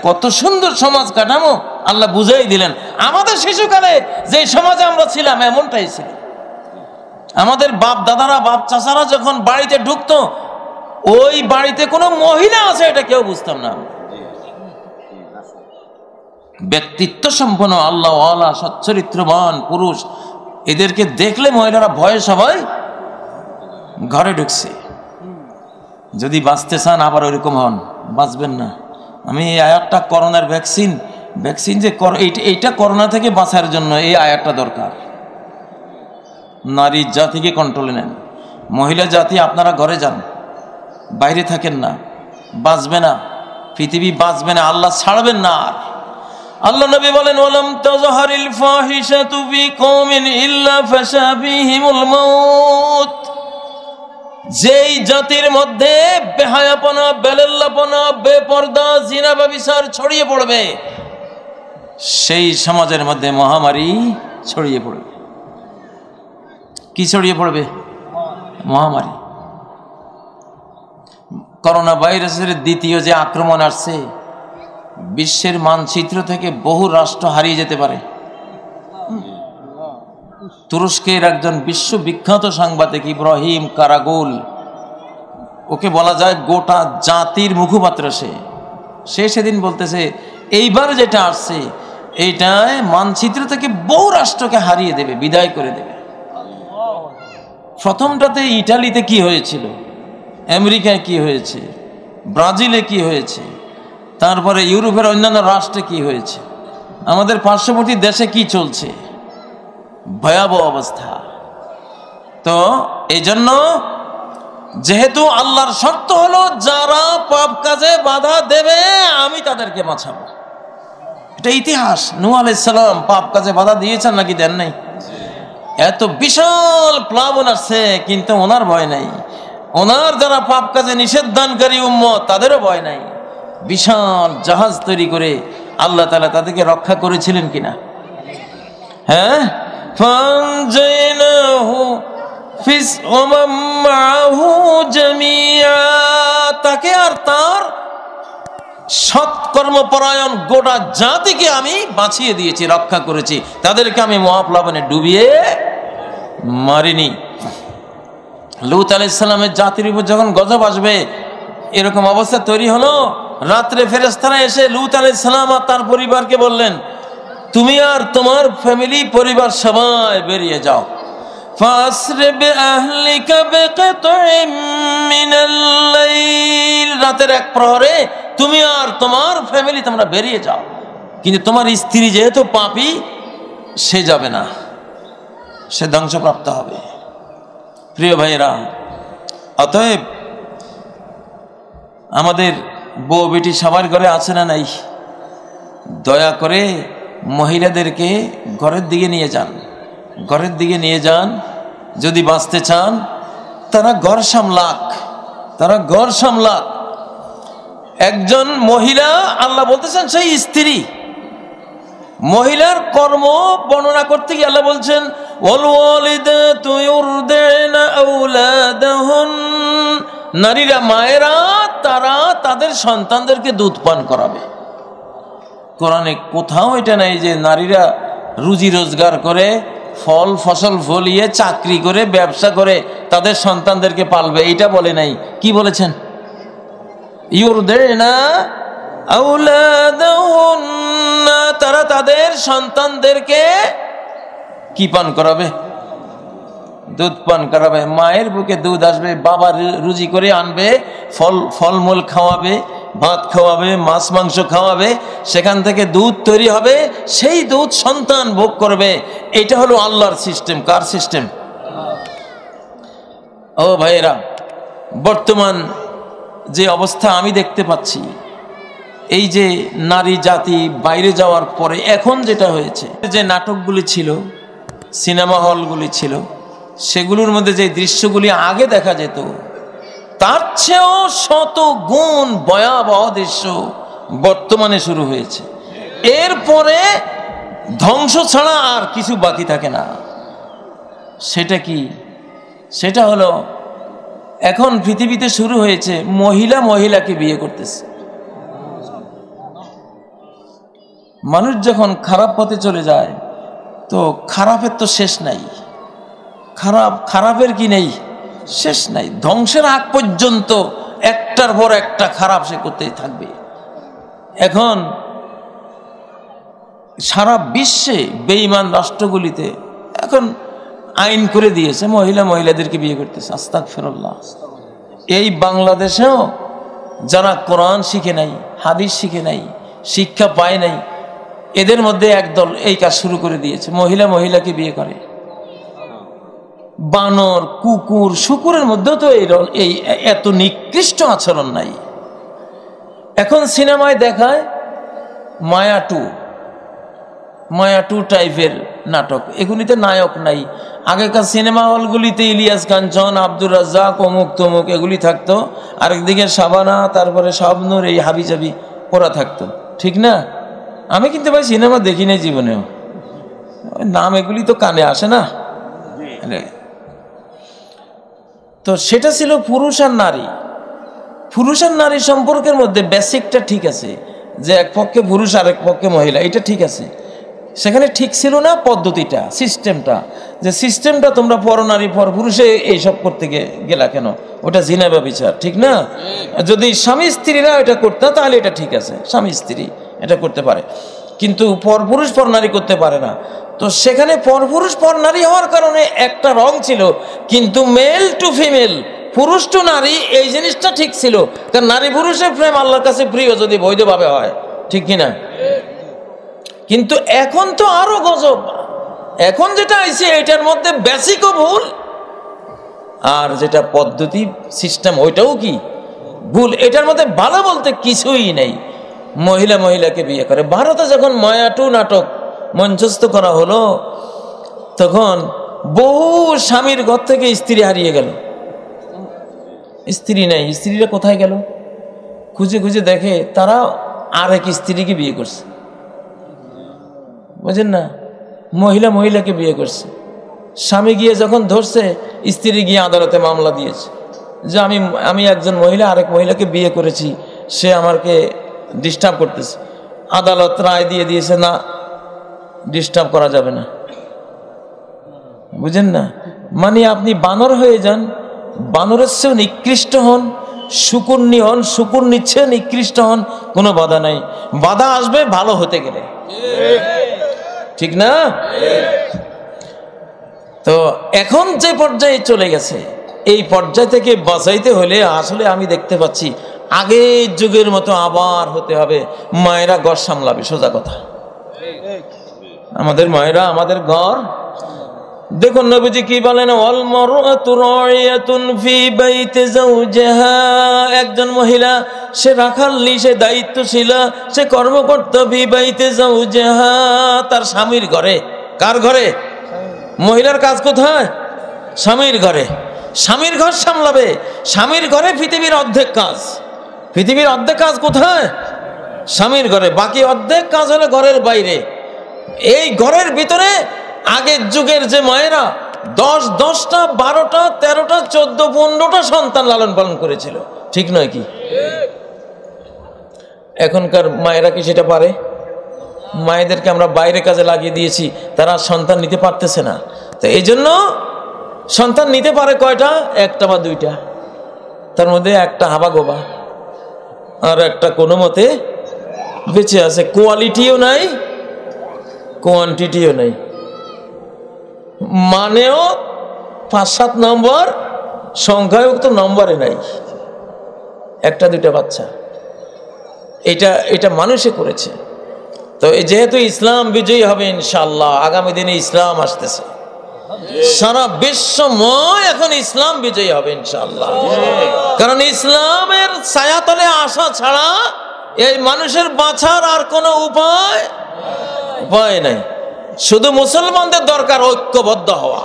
কত সুন্দর সমাজ কাঠামো আল্লাহ বুঝাই দিলেন। আমাদের শিশুকালে যে সমাজে আমরা ছিলাম এমনটাই ছিল। আমাদের বাপ দাদারা, বাপ চাচারা যখন বাড়িতে ঢুকতো, ওই বাড়িতে কোনো মহিলা আছে এটা কেউ বুঝতাম না। ব্যক্তিত্ব সম্পন্ন আল্লাহ ওয়ালা সচ্চরিত্রবান পুরুষ, এদেরকে দেখলে মহিলারা ভয়ে সবাই ঘরে ঢুকছে। যদি বাঁচতে চান আবার ওইরকম হন, বাঁচবেন না। আমি এই আয়াতটা করোনার ভ্যাকসিন যে এইটা করোনা থেকে বাঁচার জন্য এই আয়াতটা দরকার। নারী জাতিকে কন্ট্রোলে নেন। মহিলা জাতি আপনারা ঘরে যান, বাইরে থাকেন না, বাঁচবে না, পৃথিবী বাঁচবে না, আল্লাহ ছাড়বেন না। আর আল্লাহ নবী বলেন, ওয়ালাম তাজহারিল ফাহিশাতু ফি কওমিন ইল্লা ফাশা ফীহিমুল মাউত। যেই জাতির মধ্যে বেহায়াপনা, বেলাল্লাপনা, বেপরদা, জিনা, ব্যভিচার ছড়িয়ে পড়বে, সেই সমাজের মধ্যে মহামারী ছড়িয়ে পড়বে। কি ছড়িয়ে পড়বে? মহামারী। করোনা ভাইরাসের দ্বিতীয় যে আক্রমণ আসছে, বিশ্বের মানচিত্র থেকে বহু রাষ্ট্র হারিয়ে যেতে পারে। তুরস্কের একজন বিশ্ববিখ্যাত সাংবাদিক ইব্রাহিম কারাগুল, ওকে বলা যায় গোটা জাতির মুখপাত্র। সে সেদিন বলতেছে এইবার যেটা আসছে এইটায় মানচিত্র থেকে বহু রাষ্ট্রকে হারিয়ে দেবে, বিদায় করে দেবে। প্রথমটাতে ইটালিতে কি হয়েছিল, আমেরিকায় কি হয়েছে, ব্রাজিলে কি হয়েছে, তারপরে ইউরোপের অন্যান্য রাষ্ট্রে কি হয়েছে, আমাদের পার্শ্ববর্তী দেশে কি চলছে, ভয়াবহ অবস্থা। তো এই জন্য যেহেতু আল্লাহর শর্ত হলো যারা পাপ কাজে বাধা দেবে আমি তাদেরকে বাঁচাবো, এটা ইতিহাস। নূহ আলাইহিস সালাম পাপ কাজে বাধা দিয়েছেন নাকি দেন নাই? এত বিশাল প্লাবন আসছে কিন্তু ওনার ভয় নাই। ওনার যারা পাপ কাজে নিষেধদানকারী উম্মত তাদেরও ভয় নাই। বিশাল জাহাজ তৈরি করে আল্লাহ তাআলা তাদেরকে রক্ষা করেছিলেন কিনা? হ্যাঁ, ফানজাইনাহু ফিস ওয়ামান মাআহু জামিআ, তাকে আর তার সৎকর্মপরায়ণ গোটা জাতিকে আমি বাঁচিয়ে দিয়েছি, রক্ষা করেছি, তাদেরকে আমি মহাপ্লাবনে ডুবিয়ে মারিনি। লূত আলাইহিস সালামের জাতির উপর যখন গজব আসবে, এরকম অবস্থা তৈরি হলো, রাত্রে ফেরেশতারা এসে লূত আলাইহিস সালাম আর তার পরিবারকে বললেন, তুমি আর তোমার ফ্যামিলি পরিবার সবাই বেরিয়ে যাও। ফাসরি বিআহলিকা বিকিতইম মিনাল লাইল, রাতের এক প্রহরে তুমি আর তোমার ফ্যামিলি তোমরা বেরিয়ে যাও। কিন্তু তোমার স্ত্রী যেহেতু পাপী, সে যাবে না, সে ধ্বংসপ্রাপ্ত হবে। প্রিয় ভাইয়েরা, অতএব আমাদের বউ বেটি সবার ঘরে আছে না নাই? দয়া করে মহিলাদেরকে ঘরের দিকে নিয়ে যান, ঘরের দিকে নিয়ে যান। যদি বাঁচতে চান তারা ঘর সামলাক, তারা ঘর সামলাক। একজন মহিলা, আল্লাহ বলতেছেন সেই স্ত্রী, মহিলার কর্ম বর্ণনা করতে গিয়ে আল্লাহ বলছেন, ওয়াল ওয়ালিদাতু ইউরদিনা আওলাদাহুন, নারীরা, মায়েরা, তারা তাদের সন্তানদেরকে দুধ পান করাবে। কোরআনে কোথাও এটা নাই যে নারীরা রুজি রোজগার করে, ফল ফসল ফলিয়ে, চাকরি করে, ব্যবসা করে তাদের সন্তানদেরকে পালবে, এটা বলে নাই। কি বলেছেন? ইউরদিনা আওলাদাহুন্না, তারা তাদের সন্তানদেরকে কি পান করাবে? দুধ পান করাবে। মায়ের বুকে দুধ আসবে, বাবা রুজি করে আনবে, ফলমূল খাওয়াবে, ভাত খাওয়াবে, মাছ মাংস খাওয়াবে, সেখান থেকে দুধ তৈরি হবে, সেই দুধ সন্তান ভোগ করবে। এটা হলো আল্লাহর সিস্টেম। কার সিস্টেম? ও ভাইয়েরা, বর্তমান যে অবস্থা আমি দেখতে পাচ্ছি, এই যে নারী জাতি বাইরে যাওয়ার পরে এখন যেটা হয়েছে, যে নাটকগুলি ছিল, সিনেমা হলগুলি ছিল, সেগুলোর মধ্যে যে দৃশ্যগুলি আগে দেখা যেত তার চেয়েও শত গুণ ভয়াবহ দৃশ্য বর্তমানে শুরু হয়েছে। এরপরে ধ্বংস ছাড়া আর কিছু বাকি থাকে না। সেটা কি? সেটা হলো এখন পৃথিবীতে শুরু হয়েছে মহিলা মহিলাকে বিয়ে করতেছে। মানুষ যখন খারাপ পথে চলে যায় তো খারাপের তো শেষ নাই, খারাপের কি নেই, শেষ নাই। ধ্বংসের আগ পর্যন্ত একটার পর একটা খারাপ সে করতেই থাকবে। এখন সারা বিশ্বে বেঈমান রাষ্ট্রগুলিতে এখন আইন করে দিয়েছে মহিলা মহিলাদেরকে বিয়ে করতেছে। আস্তাগফিরুল্লাহ। এই বাংলাদেশেও যারা কোরআন শিখে নাই, হাদিস শিখে নাই, শিক্ষা পায় নাই, এদের মধ্যে একদল এই কাজ শুরু করে দিয়েছে, মহিলা মহিলাকে বিয়ে করে। বানর, কুকুর, শুকুরের মধ্যেও তো এই এত নিকৃষ্ট আচরণ নাই। এখন সিনেমায় দেখায় মায়া টু টাইপের নাটক, এগুলিতে নায়ক নাই। আগেকার সিনেমা হলগুলিতে ইলিয়াস কাঞ্চন, আব্দুর রাজ্জাক, অমুক তমুক এগুলি থাকতো, আরেকদিকে শাবানা, তারপরে শাবনূর, এই হাবিজাবি ওরা থাকতো, ঠিক না? আমি কিন্তু ভাই সিনেমা দেখি নাই জীবনেও, নাম এগুলি তো কানে আসে না। তো সেটা ছিল পুরুষ আর নারী সম্পর্কের মধ্যে বেসিকটা ঠিক আছে, যে এক পক্ষে পুরুষ আর এক পক্ষে মহিলা, এটা ঠিক আছে। সেখানে ঠিক ছিল না পদ্ধতিটা, সিস্টেমটা তোমরা পর নারী পর পুরুষে এইসব করতে গেলা কেন? ওটা জিনা ব্যভিচার, ঠিক না? যদি স্বামী স্ত্রীরা এটা করতো তাহলে এটা ঠিক আছে, স্বামী স্ত্রী এটা করতে পারে, কিন্তু পরপুরুষ পর নারী করতে পারে না। তো সেখানে পরপুরুষ পর নারী হওয়ার কারণে একটা রং ছিল, কিন্তু মেল টু ফিমেল, পুরুষ টু নারী, এই জিনিসটা ঠিক ছিল। কারণ নারী পুরুষের প্রেম আল্লাহর কাছে প্রিয় যদি বৈধভাবে হয়, ঠিক কিনা? কিন্তু এখন তো আরো গজব। এখন যেটা আইছে এটার মধ্যে বেসিকও ভুল, আর যেটা পদ্ধতি সিস্টেম ওইটাও কি ভুল। এটার মধ্যে ভালো বলতে কিছুই নেই। মহিলা মহিলাকে বিয়ে করে। ভারতে যখন মায়া টু নাটক মঞ্চস্থ করা হলো, তখন বহু স্বামীর ঘর থেকে স্ত্রী হারিয়ে গেল, স্ত্রী নাই, স্ত্রীরা কোথায় গেল খুঁজে খুঁজে দেখে তারা আরেক স্ত্রীকে বিয়ে করছে। বুঝেন না? মহিলা মহিলাকে বিয়ে করছে। স্বামী গিয়ে যখন ধরছে, স্ত্রী গিয়ে আদালতে মামলা দিয়েছে যে আমি একজন মহিলা আরেক মহিলাকে বিয়ে করেছি, সে আমাকে ডিস্টার্ব করতেছে। আদালত রায় দিয়ে দিয়েছে, না, ডিস্টার্ব করা যাবে না। বুঝেন না? মানে আপনি বানর হয়ে যান, বানরের চেয়েও নিকৃষ্ট হন, শুকুরনি হন, শুকুরনির চেয়ে নিকৃষ্ট হন, কোনো বাধা নাই। বাধা আসবে ভালো হতে গেলে, ঠিক না? তো এখন যে পর্যায়ে চলে গেছে, এই পর্যায় থেকে বাঁচাইতে হলে আসলে আমি দেখতে পাচ্ছি আগের যুগের মতো আবার হতে হবে। মায়েরা ঘর সামলাবে, সোজা কথা। আমাদের মায়েরা আমাদের ঘর। দেখুন নবীজি কি বলেন, ওয়াল মারআতু রাইয়াতুন ফি বাইতি যাওজিহা, একজন মহিলা সে রাখাল্লি, সে দায়িত্বশীল, সে কর্মকর্তা, ফি বাইতি যাওজিহা, তার স্বামীর ঘরে। কার ঘরে? মহিলার কাজ কোথায়? স্বামীর ঘরে। স্বামীর ঘর সামলাবে। স্বামীর ঘরে পৃথিবীর অর্ধেক কাজ। পৃথিবীর অর্ধেক কাজ কোথায়? স্বামীর ঘরে। বাকি অর্ধেক কাজ হলো ঘরের বাইরে। এই ঘরের ভিতরে আগের যুগের যে মায়েরা 10টা 12টা 13টা 14 15টা সন্তান লালন পালন করেছিল, ঠিক নয় কি? এখনকার মায়েরা কি সেটা পারে? মায়েদেরকে আমরা বাইরে কাজে লাগিয়ে দিয়েছি, তারা সন্তান নিতে পারতেছে না। তো এই জন্য সন্তান নিতে পারে কয়টা? একটা বা দুইটা, তার মধ্যে একটা হাবা গোবা, আর একটা কোনো মতে বেঁচে আছে। কোয়ালিটিও নাই, কোয়ান্টিটিও নাই, মানেও 5-7 নম্বর, সংখ্যায় তো নম্বরে নাই, একটা দুইটা বাচ্চা। এটা মানুষে করেছে। তো যেহেতু ইসলাম বিজয়ী হবে ইনশাআল্লাহ, আগামী দিনে ইসলাম আসতেছে, সারা বিশ্বময় এখন ইসলাম বিজয়ী হবে ইনশাআল্লাহ। কারণ ইসলামের ছায়াতলে আসা ছাড়া এই মানুষের বাঁচার আর কোনো উপায় নাই। শুধু মুসলমানদের দরকার ঐক্যবদ্ধ হওয়া,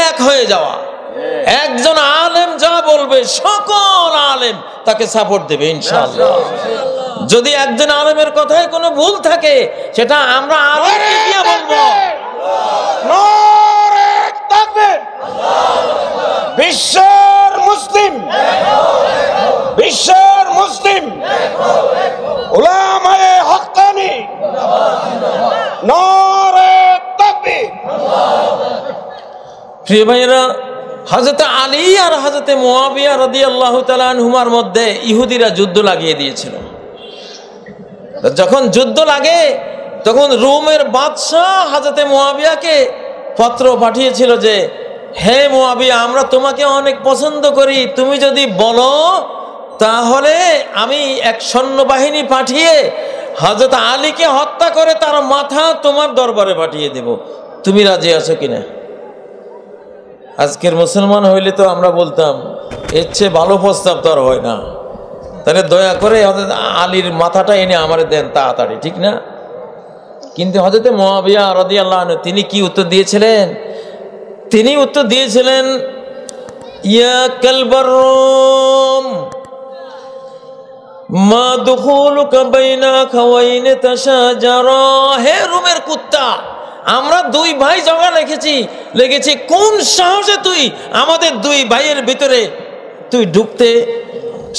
এক হয়ে যাওয়া। একজন আলেম যা বলবে সকল আলেম তাকে সাপোর্ট দেবে ইনশাআল্লাহ। যদি একজন আলেমের কথায় কোনো ভুল থাকে, সেটা আমরা আলেমকে গিয়ে বলবো। নারে তাকবীর। বিশ্বের মুসলিম, বিশ্বের মুসলিম উলামায়ে হক্কানি নারে তাকবীর। প্রিয় ভাইরা, হযরত আলী আর হযরত মুয়াবিয়া রাদিয়াল্লাহু তাআলা আনহুমার মধ্যে ইহুদিরা যুদ্ধ লাগিয়ে দিয়েছিল। যখন যুদ্ধ লাগে তখন রোমের বাদশাহ হযরত মুয়াবিয়াকে পত্র পাঠিয়েছিল যে, হে মুয়াবিয়া, আমরা তোমাকে অনেক পছন্দ করি, তুমি যদি বলো তাহলে আমি এক সৈন্যবাহিনী পাঠিয়ে হযরত আলীকে হত্যা করে তার মাথা তোমার দরবারে পাঠিয়ে দেব, তুমি রাজি আছো কিনা? আজকের মুসলমান হইলে তো আমরা বলতাম এর চেয়ে ভালো প্রস্তাব তো আর হয় না, তাহলে দয়া করে হযরত আলীর মাথাটা এনে আমারে দেন তাড়াতাড়ি, ঠিক না? কিন্তু হযরত মুয়াবিয়া রাদিয়াল্লাহু আনহু তিনি কি উত্তর দিয়েছিলেন? তিনি উত্তর দিয়েছিলেন, ইয়া কালবার রুম মা দুখুলুকা বাইনা খাওয়াইন তাশাজারা। হে রোমের কুত্তা, আমরা দুই ভাই ঝগড়া লেগেছি, কোন সাহসে তুই আমাদের দুই ভাইয়ের ভিতরে তুই ঢুকতে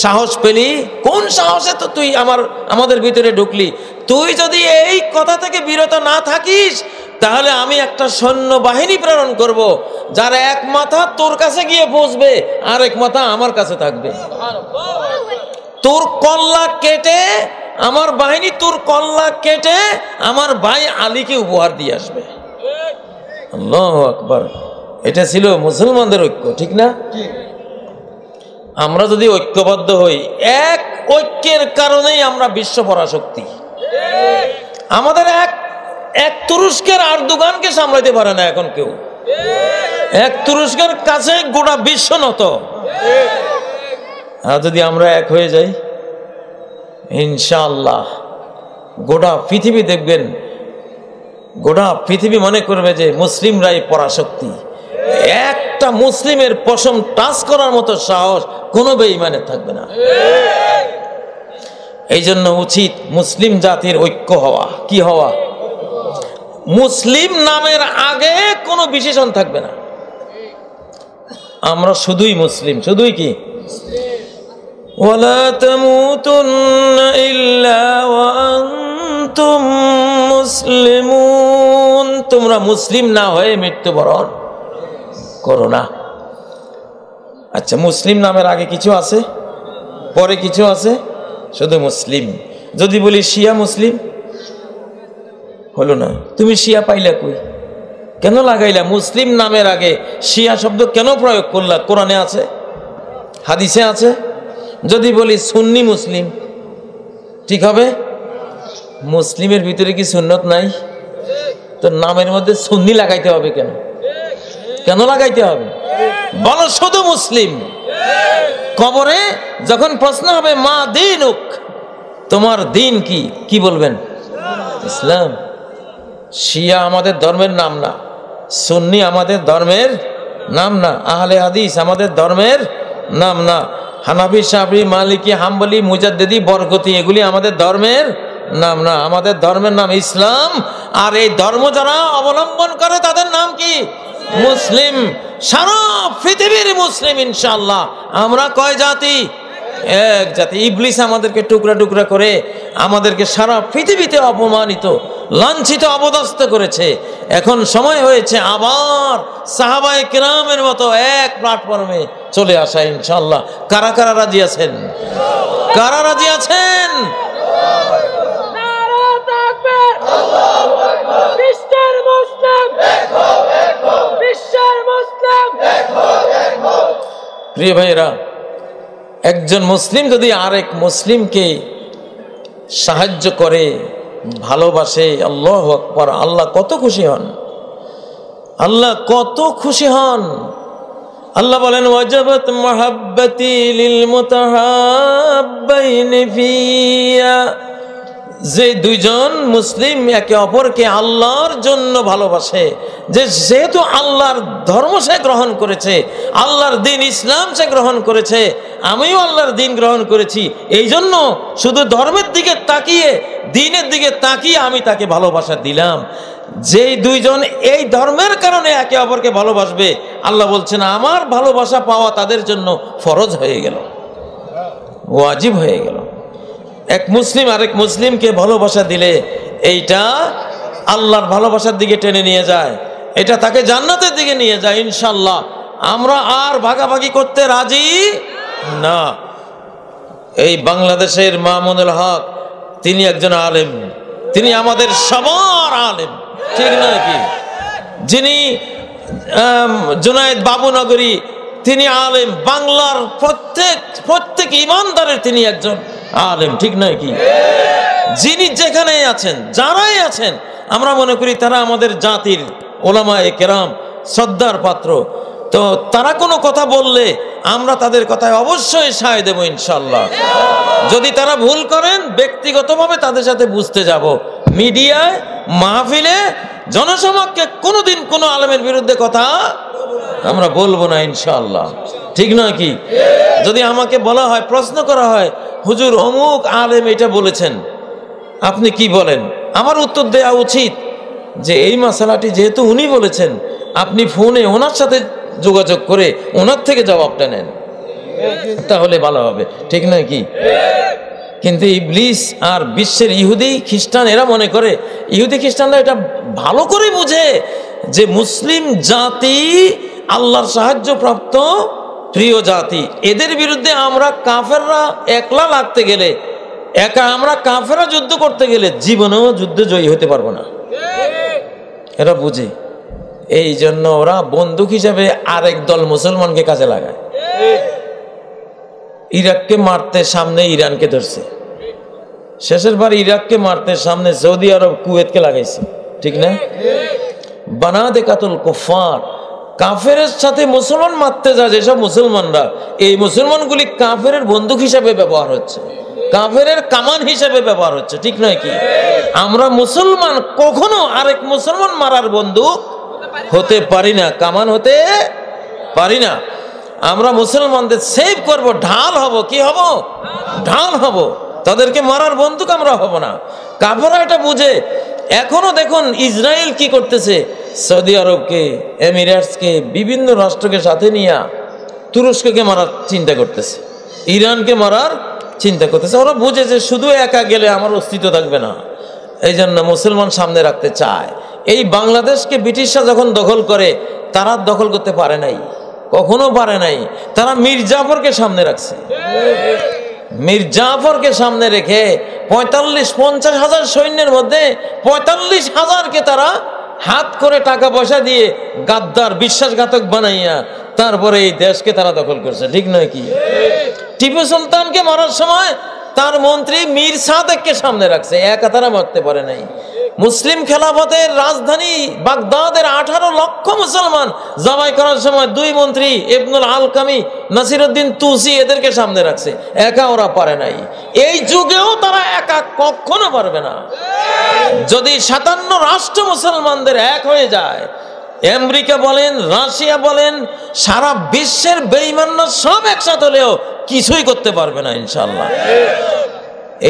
সাহস পেলি? কোন সাহসে তো তুই আমাদের ভিতরে ঢুকলি? তুই যদি এই কথা থেকে বিরত না থাকিস তাহলে আমি একটা সৈন্য বাহিনী প্রেরণ করব, যার এক মাথা তোর কাছে গিয়ে পৌঁছবে আর এক মাথা আমার কাছে থাকবে। তোর কল্লা কেটে আমার বাহিনী তোর কল্লা কেটে আমার ভাই আলীকে উপহার দিয়ে আসবে। আল্লাহু আকবার। এটা ছিল মুসলমানদের ঐক্য, ঠিক না? আমরা যদি ঐক্যবদ্ধ হই, এক ঐক্যের কারণেই আমরা বিশ্ব পরাশক্তি। আমাদের এক তুরস্কের আরদোগানকে সামলাইতে পারে না এখন কেউ। এক তুরস্কের কাছে গোটা বিশ্ব নত। আর যদি আমরা এক হয়ে যাই, ইনশাআল্লাহ গোটা পৃথিবী দেখবেন, গোটা পৃথিবী মনে করবে যে মুসলিমরাই পরাশক্তি। একটা মুসলিমের পশম টাচ করার মতো সাহস কোনো বেঈমানের থাকবে না। এই জন্য উচিত মুসলিম জাতির ঐক্য হওয়া। কি হওয়া? মুসলিম নামের আগে কোনো বিশেষণ থাকবে না, আমরা শুধুই মুসলিম। শুধুই কি? ওয়ালা তামুতুন্না ইল্লা ওয়া আনতুম মুসলিমুন। তোমরা মুসলিম না হয়ে মৃত্যুবরণ করো না। আচ্ছা, মুসলিম নামের আগে কিছু আছে, পরে কিছু আছে, শুধু মুসলিম। যদি বলি শিয়া মুসলিম, হলো না। তুমি শিয়া পাইলা কই? কেন লাগাইলা? মুসলিম নামের আগে শিয়া শব্দ কেন প্রয়োগ করলা? কোরআনে আছে, হাদিসে আছে। যদি বলি সুন্নি মুসলিম, ঠিক হবে? মুসলিমের ভিতরে কি সুন্নত নাই? তো নামের মধ্যে সুন্নি লাগাইতে হবে কেন? কেন লাগাইতে হবে? বলো শুধু মুসলিম। কবরে যখন প্রশ্ন হবে মা দীনুক, তোমার দিন কি, কি বলবেন? ইসলাম। শিয়া আমাদের ধর্মের নাম না, সুন্নি আমাদের ধর্মের নাম না, আহলে হাদিস আমাদের ধর্মের নাম না, হানাফি, শাফি, মালিকি, হাম্বলি, মুজাদ্দিদি, বরকতি এগুলি আমাদের ধর্মের নাম না। আমাদের ধর্মের নাম ইসলাম। আর এই ধর্ম যারা অবলম্বন করে তাদের নাম কি? মুসলিম। সারা পৃথিবীর মুসলিম ইনশাআল্লাহ। আমরা কয় জাতি? এক জাতি। ইবলিস আমাদেরকে টুকরা টুকরা করে আমাদেরকে সারা পৃথিবীতে অপমানিত, লাঞ্ছিত, অপদস্থ করেছে। এখন সময় হয়েছে আবার সাহাবায়ে কিরামের মতো এক প্ল্যাটফর্মে চলে আসা ইনশাআল্লাহ। কারা কারা রাজি আছেন? কারা রাজি আছেন? প্রিয় ভাইরা, একজন মুসলিম যদি আরেক মুসলিমকে সাহায্য করে, ভালোবাসে, আল্লাহু আকবার, আল্লাহ কত খুশি হন। আল্লাহ কত খুশি হন। আল্লাহ বলেন, ওয়াজাবাত মুহাব্বতি লিল মুতাহাব্বাইনি ফিয়া। যে দুইজন মুসলিম একে অপরকে আল্লাহর জন্য ভালোবাসে, যে যেহেতু আল্লাহর ধর্ম সে গ্রহণ করেছে, আল্লাহর দিন ইসলাম সে গ্রহণ করেছে, আমিও আল্লাহর দিন গ্রহণ করেছি, এই জন্য শুধু ধর্মের দিকে তাকিয়ে, দিনের দিকে তাকিয়ে আমি তাকে ভালোবাসা দিলাম। যেই দুইজন এই ধর্মের কারণে একে অপরকে ভালোবাসবে, আল্লাহ বলছেন আমার ভালোবাসা পাওয়া তাদের জন্য ফরজ হয়ে গেল, ওয়াজিব হয়ে গেল। এক মুসলিম আরেক মুসলিমকে ভালোবাসা দিলে এইটা আল্লাহর ভালোবাসার দিকে টেনে নিয়ে যায়, এটা তাকে জান্নাতের দিকে নিয়ে যায় ইনশাআল্লাহ। আমরা আর ভাগাভাগি করতে রাজি না। এই বাংলাদেশের মামুনুল হক তিনি একজন আলেম, তিনি আমাদের সবার আলেম, ঠিক নয় কি? যিনি জুনায়েদ বাবুনগরী তিনি আলেম, বাংলার প্রত্যেক ইমানদারের তিনি একজন আলেম, ঠিক নয় কি? যিনি যেখানে আছেন, যারাই আছেন, আমরা মনে করি তারা আমাদের জাতির ওলামায়ে কেরাম, শ্রদ্ধার পাত্র। তো তারা কোনো কথা বললে আমরা তাদের কথায় অবশ্যই সায় দেব ইনশাল্লাহ। যদি তারা ভুল করেন ব্যক্তিগতভাবে তাদের সাথে বুঝতে যাব। মিডিয়ায়, মাহফিলে, জনসমক্ষে কোনোদিন কোনো আলেমের বিরুদ্ধে কথা আমরা বলবো না ইনশাআল্লাহ, ঠিক নয় কি? যদি আমাকে বলা হয়, প্রশ্ন করা হয়, হুজুর অমুক আলেম এটা বলেছেন, আপনি কি বলেন? আমার উত্তর দেওয়া উচিত যে এই মশালাটি যেহেতু উনি বলেছেন, আপনি ফোনে ওনার সাথে যোগাযোগ করে ওনার থেকে জবাবটা নেন, তাহলে ভালো হবে, ঠিক নয় কি? কিন্তু ইবলিস আর বিশ্বের ইহুদি খ্রিস্টান এরা মনে করে, ইহুদি খ্রিস্টানরা এটা ভালো করে বুঝে যে মুসলিম জাতি আল্লাহর সাহায্যপ্রাপ্ত প্রিয় জাতি, এদের বিরুদ্ধে আমরা কাফেররা একলা লাগতে গেলে, আমরা কাফেররা যুদ্ধ করতে গেলে জীবনেও যুদ্ধে জয়ী হতে পারবো না, এরা বুঝে। এই জন্য ওরা বন্দুক হিসেবে আরেক দল মুসলমানকে কাজে লাগায়। ইরাককে মারতে সামনে ইরানকে ধরছে, শেষের বার ইরাককে মারতে সামনে সৌদি আরব কুয়েতকে লাগাইছে, ঠিক না? বানাদে কাতুল কুফার, কাফেরের সাথে মুসলমান মারতে যায় যেসব মুসলমানরা, এই মুসলমানগুলি কাফের বন্দুক হিসাবে ব্যবহার হচ্ছে, কাফেরের কামান হিসাবে ব্যবহার হচ্ছে, ঠিক নয় কি? আমরা মুসলমান কখনো আরেক মুসলমান মারার বন্দুক হতে পারি না, কামান হতে পারি না। আমরা মুসলমানদের সেভ করব, ঢাল হব, কি হব? ঢাল হব, তাদেরকে মারার বন্দুক আমরা হব না। কাফেররা এটা বুঝে। এখনো দেখুন ইসরায়েল কি করতেছে, সৌদি আরবকে, এমিরেটসকে, বিভিন্ন রাষ্ট্রকে সাথে নিয়ে তুরস্ককে মারার চিন্তা করতেছে, ইরানকে মারার চিন্তা করতেছে। ওরা বুঝে যে শুধু একা গেলে আমার অস্তিত্ব থাকবে না, এই জন্য মুসলমান সামনে রাখতে চায়। এই বাংলাদেশকে ব্রিটিশরা যখন দখল করে, তারা দখল করতে পারে নাই, কখনো পারে নাই। তারা মীর জাফরকে সামনে রাখছে, মীর জাফরকে সামনে রেখে 45-50 হাজার সৈন্যের মধ্যে 45,000কে তারা হাত করে টাকা পয়সা দিয়ে গাদ্দার বিশ্বাসঘাতক বানাইয়া তারপরে এই দেশকে তারা দখল করছে, ঠিক নয় কি? টিপু সুলতানকে মারার সময় তার মন্ত্রী মীর সাদেককে সামনে রাখছে, একা তারা মারতে পারে নাই। মুসলিম খেলাফতের রাজধানী বাগদাদের 18 লক্ষ মুসলমান জবাই করার সময় দুই মন্ত্রী ইবনুল আলকামি, নাসিরউদ্দিন তুসি এদেরকে সামনে রাখছে, একা ওরা পারে নাই। এই যুগেও তারা একা কখনো পারবে না। যদি 57 রাষ্ট্র মুসলমানদের এক হয়ে যায়, আমেরিকা বলেন, রাশিয়া বলেন, সারা বিশ্বের বেঈমানরা সব একসাথে হলেও কিছুই করতে পারবে না ইনশাআল্লাহ।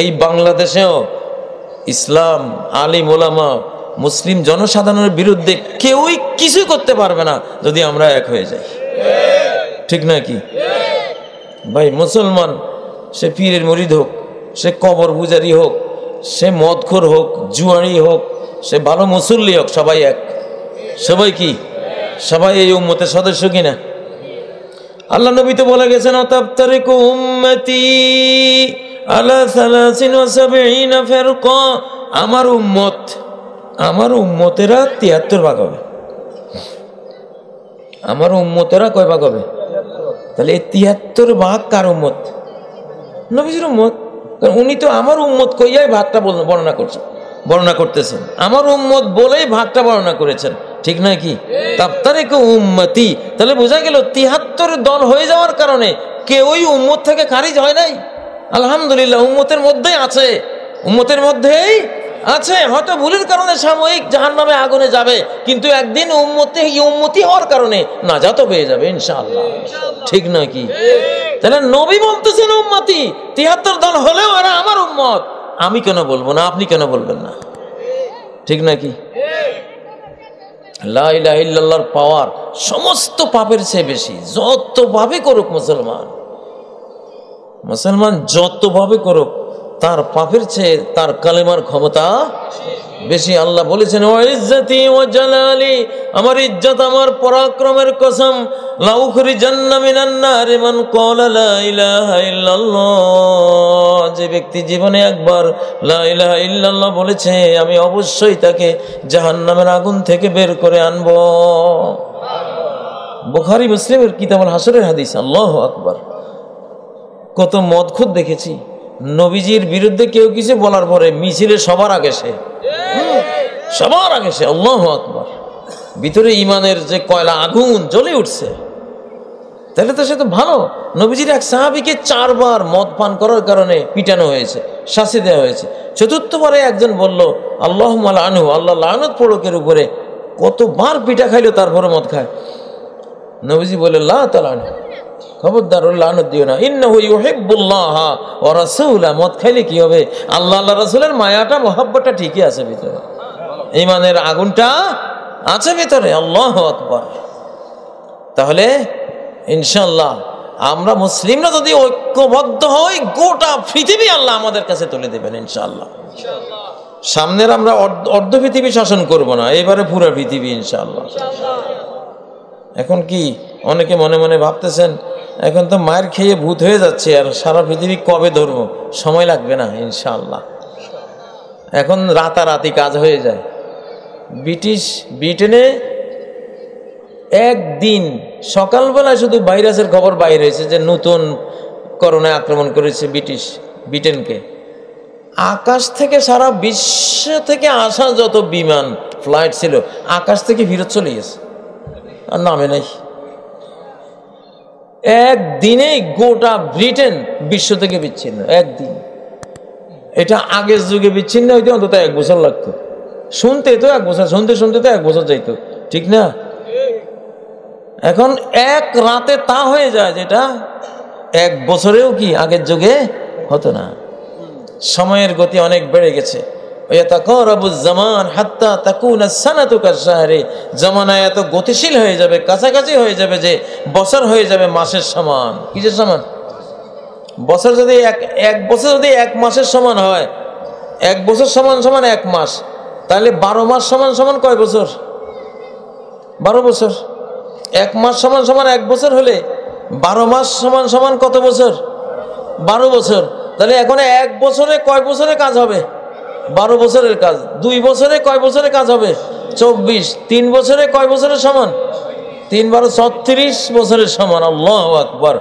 এই বাংলাদেশেও ইসলাম, আলিম ওলামা, মুসলিম জনসাধারণের বিরুদ্ধে কেউই কিছু করতে পারবে না যদি আমরা এক হয়ে যাই, ঠিক না কি ভাই? মুসলমান সে পীরের মুরিদ হোক, সে কবর পূজারি হোক, সে মদখোর হোক, জুয়ারি হোক, সে ভালো মুসল্লি হোক, সবাই এক। সবাই কি? সবাই এই উম্মতের সদস্য কিনা? আল্লাহ নবী তো বলে গেছেন, তাফতারিকু উম্মতি আলা 73 ফিরকা, আমার উম্মতেরা 73 ভাগ হবে। আমার উম্মতেরা কয় ভাগ হবে? তাহলে এই 73 ভাগ কার উম্মত? নবীজির উম্মত। কারণ উনি তো আমার উম্মত কইয়াই ভাগটা বর্ণনা করতেছেন, আমার উম্মত বলেই ভাগটা বর্ণনা করেছেন, ঠিক নয় কি? তাফতারিকু উম্মতি, তাহলে বোঝা গেল 73 দল হয়ে যাওয়ার কারণে কেউই উম্মত থেকে খারিজ হয় নাই। আলহামদুলিল্লাহ, উম্মতের মধ্যেই আছে, উম্মতের মধ্যেই আছে। হয়তো ভুলের কারণে সাময়িক জাহান্নামে আগুনে যাবে, কিন্তু একদিন উম্মতি হওয়ার কারণে নাজাত পেয়ে যাবে ইনশাআল্লাহ, ঠিক নয় কি? তাহলে নবী বলতেছেন উম্মতি 73 দল হলেও এরা আমার উম্মত। আমি কেন বলবো না? আপনি কেন বলবেন না? ঠিক নাকি? লা ইলাহা ইল্লাল্লাহর পাওয়ার সমস্ত পাপের চেয়ে বেশি। যত পাপই করুক মুসলমান যত পাপই করুক, তার পাপের চেয়ে তার কালেমার ক্ষমতা বেশি। আল্লাহ বলেছেন, ওয়া ইজ্জতি ওয়া জালালি, আমার ইজ্জত আমার পরাক্রমের কসম, লা উখরিজান্না মিনান নারি মান ক্বালা লা ইলাহা ইল্লাল্লাহ, যে ব্যক্তি জীবনে একবার লা ইলাহা ইল্লাল্লাহ বলেছে, আমি অবশ্যই তাকে জাহান্নামের আগুন থেকে বের করে আনব। বুখারী মুসলিমের কিতাবুল হাসরের হাদিস। আল্লাহু আকবার। কত মদখুদ দেখেছি, নবীজির বিরুদ্ধে কেউ কিছু বলার পরে মিছিলে সবার আগে সে, আল্লাহু আকবার। ভিতরে ইমানের যে কয়লা আগুন জ্বলে উঠছে, তাহলে তো সে তো ভালো। নবীজির এক সাহাবীকে 4 বার মদ পান করার কারণে পিটানো হয়েছে, শাস্তি দেওয়া হয়েছে। চতুর্থবারে একজন বলল, আল্লাহুম্মা লাআনহু, আল্লাহ লানত পড়ুক এর উপরে। কতবার পিটা খাইলো, তারপরে মদ খায়। নবীজি বলে, লা তালানহু, খবরদার লানত দিও না, ইন্নাহু ইউহিব্বুল্লাহ ওয়া রাসূলা। মদ খাইলে কি হবে? আল্লাহ রাসূলের মায়াটা, মহব্বতটা ঠিকই আছে ভিতরে, ঈমানের আগুনটা আছে ভিতরে। আল্লাহু আকবার। তাহলে ইনশাআল্লাহ আমরা মুসলিমরা যদি ঐক্যবদ্ধ হই, গোটা পৃথিবী আল্লাহ আমাদের কাছে তুলে দেবেন ইনশাআল্লাহ। সামনের আমরা অর্ধ পৃথিবী শাসন করব না, এবারে পুরো পৃথিবী ইনশাআল্লাহ। এখন কি অনেকে মনে মনে ভাবতেছেন, এখন তো মায়ের খেয়ে ভূত হয়ে যাচ্ছে, আর সারা পৃথিবী কবে ধরবো? সময় লাগবে না ইনশাআল্লাহ। এখন রাতারাতি কাজ হয়ে যায়। ব্রিটেনে একদিন সকালবেলায় শুধু ভাইরাসের খবর বাইরে হয়েছে যে নতুন করোনায় আক্রমণ করেছে ব্রিটেনকে। আকাশ থেকে সারা বিশ্ব থেকে আসা যত বিমান ফ্লাইট ছিল, আকাশ থেকে ফিরত চলে গেছে, আর নামে নাই। একদিনেই গোটা ব্রিটেন বিশ্ব থেকে বিচ্ছিন্ন, একদিন। এটা আগের যুগে বিচ্ছিন্ন হইতে অন্তত 1 বছর লাগতো, শুনতে তো 1 বছর, শুনতে তো 1 বছর যাইতো, ঠিক না? এখন এক রাতে তা হয়ে যায়, যেটা 1 বছরেও কি আগের যুগে হতো না। সময়ের গতি অনেক বেড়ে গেছে। জামানা এত গতিশীল হয়ে যাবে, কাছাকাছি হয়ে যাবে যে বছর হয়ে যাবে মাসের সমান। কিসের সমান? বছর যদি এক বছর যদি 1 মাসের সমান হয়, 1 বছর সমান 1 মাস, তাহলে 12 মাস সমান কয় বছর? 12 বছর। 1 মাস সমান 1 বছর হলে 12 মাস সমান কত বছর? 12 বছর। তাহলে এখন 1 বছরে কয় বছরের কাজ হবে? 12 বছরের কাজ। 2 বছরে কয় বছরের কাজ হবে? 24। 3 বছরে কয় বছরের সমান? 3 12 36 বছরের সমান। আল্লাহু আকবার।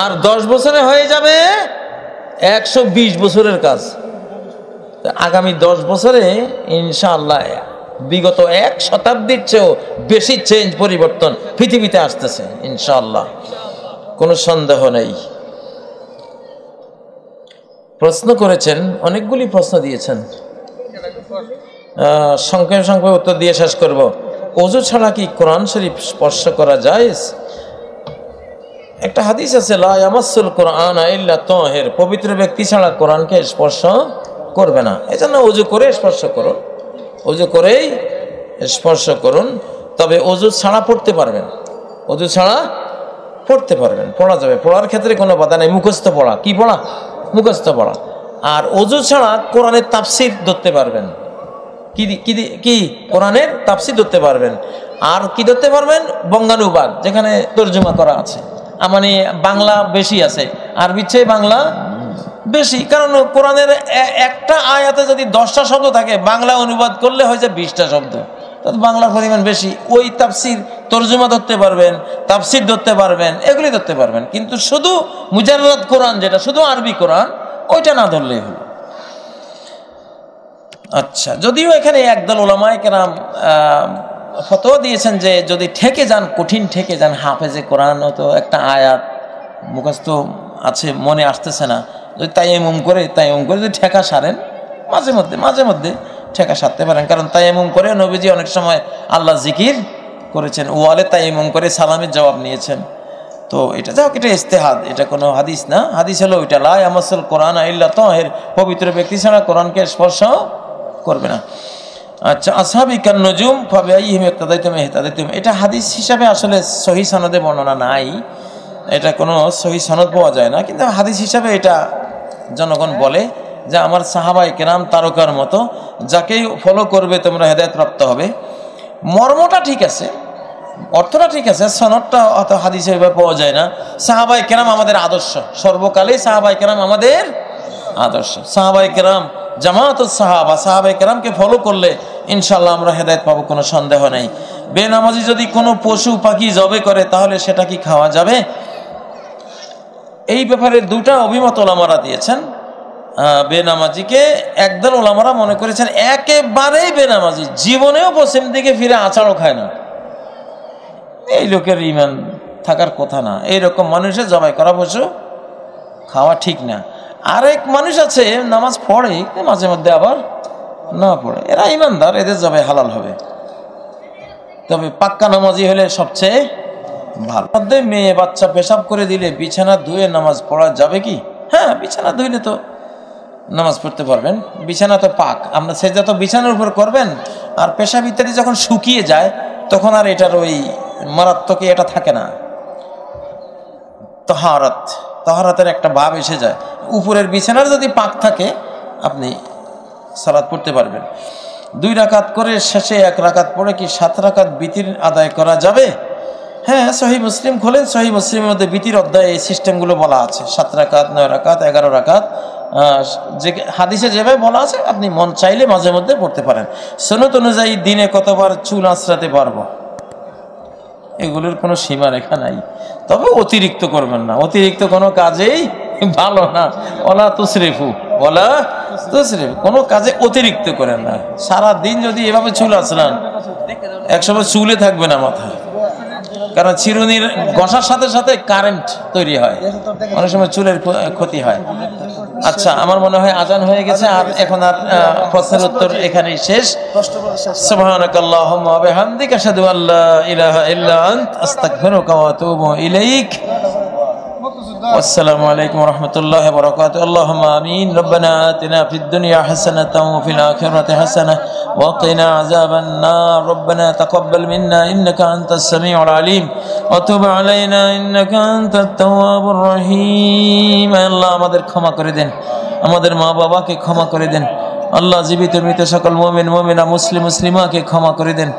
আর 10 বছরে হয়ে যাবে 120 বছরের কাজ। আগামী 10 বছরে ইনশাআল্লাহ বিগত 1 শতাব্দীর চেয়েও বেশি পরিবর্তন পৃথিবীতে আসতেছে ইনশাআল্লাহ, কোনো সন্দেহ নেই। প্রশ্ন করেছেন, অনেকগুলি প্রশ্ন দিয়েছেন, সংক্ষেপে উত্তর দিয়ে শেষ করব। ওযু ছাড়া কি কোরআন শরীফ স্পর্শ করা জায়েজ? একটা হাদিস আছে, লা ইয়ামাসসুল কুরআনা ইল্লা তাহির, পবিত্র ব্যক্তি ছাড়া কোরআনকে স্পর্শ করবে না। এজন্য ওযু করে স্পর্শ করুন, ওযু করেই স্পর্শ করুন। তবে ওযু ছাড়া পড়তে পারবেন, ওযু ছাড়া পড়তে পারবেন, পড়া যাবে, পড়ার ক্ষেত্রে কোনো বাধা নেই। মুখস্থ পড়া, কি পড়া? মুখস্থ পড়া। আর ওযু ছাড়া কোরআনের তাফসীর ধরতে পারবেন। কি কোরআনের তাফসীর ধরতে পারবেন। আর কি ধরতে পারবেন? বঙ্গানুবাদ, যেখানে তর্জমা করা আছে। মানে বাংলা বেশি আছে, আরবির চেয়ে বাংলা বেশি। কারণ কোরআনের একটা আয়াতে যদি 10টা শব্দ থাকে, বাংলা অনুবাদ করলে হয়েছে 20টা শব্দ, তাতে বাংলার পরিমাণ বেশি। ওই তাফসীর তর্জমা ধরতে পারবেন, তাফসীর ধরতে পারবেন, এগুলি ধরতে পারবেন। কিন্তু শুধু মুজাররাদ কোরআন, যেটা শুধু আরবি কোরআন, ওইটা না ধরলেই হলো। আচ্ছা, যদিও এখানে একদল উলামায়ে কেরাম ফতোয়া দিয়েছেন যে যদি ঠেকে যান, কঠিন ঠেকে যান, হাফেজে কোরআন তো একটা আয়াত মুখস্থ আছে, মনে আসতেছে না, যদি তায়াম্মুম করে যদি ঠেকা সারেন, মাঝে মধ্যে ঠেকা সারতে পারেন। কারণ তায়াম্মুম করে নবীজি অনেক সময় আল্লাহ জিকির করেছেন, ওয়ালে তায়াম্মুম করে সালামের জবাব নিয়েছেন। তো এটা যাও, এটা ইস্তেহাদ, এটা কোনো হাদিস না। হাদিস হলো ওইটা, লা ইয়ামাসসুল কুরআনা ইল্লা তাহির, পবিত্র ব্যক্তি ছাড়া কোরআনকে স্পর্শ করবে না। আচ্ছা, আসহাবি কান নুজুম ফাবিআইহিম ইক্তাদাইতুম ইহতাদাইতুম, এটা হাদিস হিসাবে আসলে সহিহ সনদে বর্ণনা নাই, এটা কোনো সহিহ সনদ পাওয়া যায় না, কিন্তু হাদিস হিসাবে এটা জনগণ বলে যে আমার সাহাবায়ে কেরাম তারকার মতো, যাকেই ফলো করবে তোমরা হেদায়েত প্রাপ্ত হবে। মর্মটা ঠিক আছে, অর্থটা ঠিক আছে, সনদটা অত হাদিসে পাওয়া যায় না। সাহাবায়ে কেরাম আমাদের আদর্শ, সর্বকালেই সাহাবায়ে কেরাম আমাদের আদর্শ। সাহাবায়ে কেরাম জামাতুস সাহাবা, সাহাবায়ে কেরামকে ফলো করলে ইনশাআল্লাহ আমরা হেদায়েত পাবো, কোনো সন্দেহ নেই। বেনামাজি যদি কোনো পশু পাখি জবে করে তাহলে সেটা কি খাওয়া যাবে? এই ব্যাপারে দুটা অভিমত ওলামারা দিয়েছেন। বেনামাজিকে একদল ওলামারা মনে করেছেন একেবারেই বেনামাজি, জীবনেও পশ্চিম দিকে ফিরে আচারও খায় না, এই লোকের ইমান থাকার কথা না, এইরকম মানুষের জবাই করা পশু খাওয়া ঠিক না। আরেক মানুষ আছে নামাজ পড়ে মাঝে মধ্যে আবার না পড়ে, এরা ইমানদার, এদের জবাই হালাল হবে, তবে পাক্কা নামাজি হলে সবচেয়ে ভালো। মেয়ে বাচ্চা পেশাব করে দিলে বিছানা ধুয়ে নামাজ পড়া যাবে কি? হ্যাঁ, বিছানা ধুইলে তো নামাজ পড়তে পারবেন, বিছানা তো পাক, আমরা সেজদা তো বিছানার উপর করবেন, আর পেশাব ইত্যাদি যখন শুকিয়ে যায় তখন আর এটার ওই মারাত্মক এটা থাকে না, তাহারাতের একটা ভাব এসে যায়। উপরের বিছানার যদি পাক থাকে আপনি সালাত পড়তে পারবেন। 2 রাকাত করে শেষে 1 রাকাত পড়ে কি 7 রাকাত বিতির আদায় করা যাবে? হ্যাঁ, সহিহ মুসলিম খোলেন, সহিহ মুসলিমের মধ্যে বিতির অধ্যায়ে এই সিস্টেমগুলো বলা আছে, 7 রাকাত, 9 রাকাত, 11 রাকাত, যে হাদিসে যেভাবে বলা আছে আপনি মন চাইলে মাঝে মধ্যে পড়তে পারেন। সুন্নাত অনুযায়ী দিনে কতবার চুল আঁচড়াতে পারবো, এগুলোর কোনো সীমা রেখা নাই, তবে অতিরিক্ত করবেন না, অতিরিক্ত কোনো কাজেই ভালো না। ওলা তুসরিফু, ওলা তুসরিফু, কোনো কাজে অতিরিক্ত করেন না। সারা দিন যদি এভাবে চুল আঁচড়ান একসময় চুলে থাকবে না মাথায়, কারণ চিরুনির ঘষার সাথে সাথে কারেন্ট তৈরি হয়, অনেক সময় চুলের ক্ষতি হয়। আচ্ছা, আমার মনে হয় আজান হয়ে গেছে, আর এখন আর প্রশ্নের উত্তর এখানেই শেষ। সুবহানাকাল্লাহুম্মা ওয়া বিহামদিকা আশহাদু আল্লা ইলাহা ইল্লা আনতা আস্তাগফিরুকা ওয়া আতুবু ইলাইক। والسلام عليكم ورحمة الله وبركاته. اللهم آمين. ربنا آتنا في الدنيا حسنة وفي الآخرة حسنة وقنا عذاب النار. ربنا تقبل منا إنك أنت السميع العليم وتب علينا إنك أنت التواب الرحيم. الله আমাদের ক্ষমা করে দেন, আমাদের মা বাবাকে ক্ষমা করে দেন। আল্লাহ জীবিত মৃত সকল মুমিন মুমিনা মুসলিম মুসলিমাকে ক্ষমা করে দেন।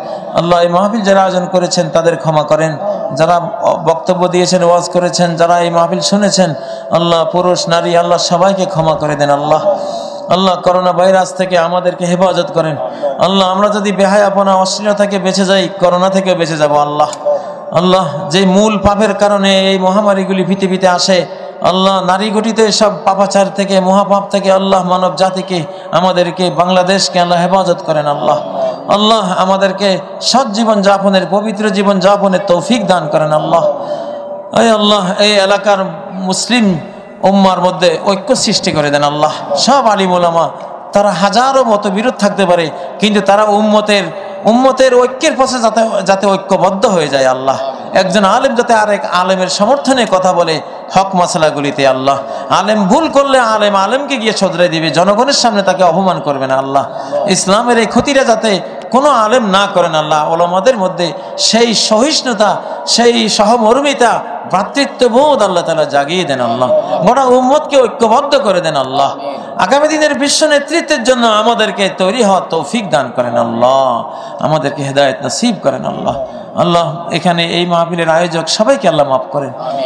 আল্লাহ এই মাহফিল যারা আয়োজন করেছেন তাদের ক্ষমা করেন, যারা বক্তব্য দিয়েছেন, ওয়াজ করেছেন, যারা এই মাহফিল শুনেছেন, আল্লাহ পুরুষ নারী আল্লাহ সবাইকে ক্ষমা করে দেন। আল্লাহ করোনা ভাইরাস থেকে আমাদেরকে হেফাজত করেন। আল্লাহ আমরা যদি বেহায়াপনা অশ্লীলতা থেকে বেঁচে যাই, করোনা থেকে বেঁচে যাব। আল্লাহ যে মূল পাপের কারণে এই মহামারীগুলি পৃথিবীতে আসে, আল্লাহ নারী গঠিত সব পাপাচার থেকে, মহাপাপ থেকে আল্লাহ মানব জাতিকে, আমাদেরকে, বাংলাদেশকে আল্লাহ হেফাজত করেন। আল্লাহ আমাদেরকে সৎ জীবন যাপনের, পবিত্র জীবন যাপনের তৌফিক দান করেন। আল্লাহ এই এলাকার মুসলিম উম্মার মধ্যে ঐক্য সৃষ্টি করে দেন। আল্লাহ সব আলিম ওলামা তারা হাজারো মতবিরোধ থাকতে পারে, কিন্তু তারা উম্মতের ঐক্যের পথে যাতে ঐক্যবদ্ধ হয়ে যায়। আল্লাহ একজন আলেম যাতে আরেক আলেমের সমর্থনে কথা বলে হক মাসলাগুলিতে। আল্লাহ আলেম ভুল করলে আলেমকে গিয়ে শোধরাই দিবে, জনগণের সামনে তাকে অপমান করবে না। আল্লাহ ইসলামের এই ক্ষতিটা যাতে কোনো আলেম না করেন। আল্লাহ ওলামাদের মধ্যে সেই সহিষ্ণুতা, সেই সহমর্মিতা, ভ্রাতৃত্ববোধ আল্লাহ তাআলা জাগিয়ে দেন। আল্লাহ গোটা উম্মতকে ঐক্যবদ্ধ করে দেন। আল্লাহ আগামী দিনের বিশ্ব নেতৃত্বের জন্য আমাদেরকে তৈরি হওয়ার তৌফিক দান করেন। আল্লাহ আমাদেরকে হেদায়েত নসিব করেন। আল্লাহ এখানে এই মাহফিলের আয়োজক সবাইকে আল্লাহ মাফ করেন।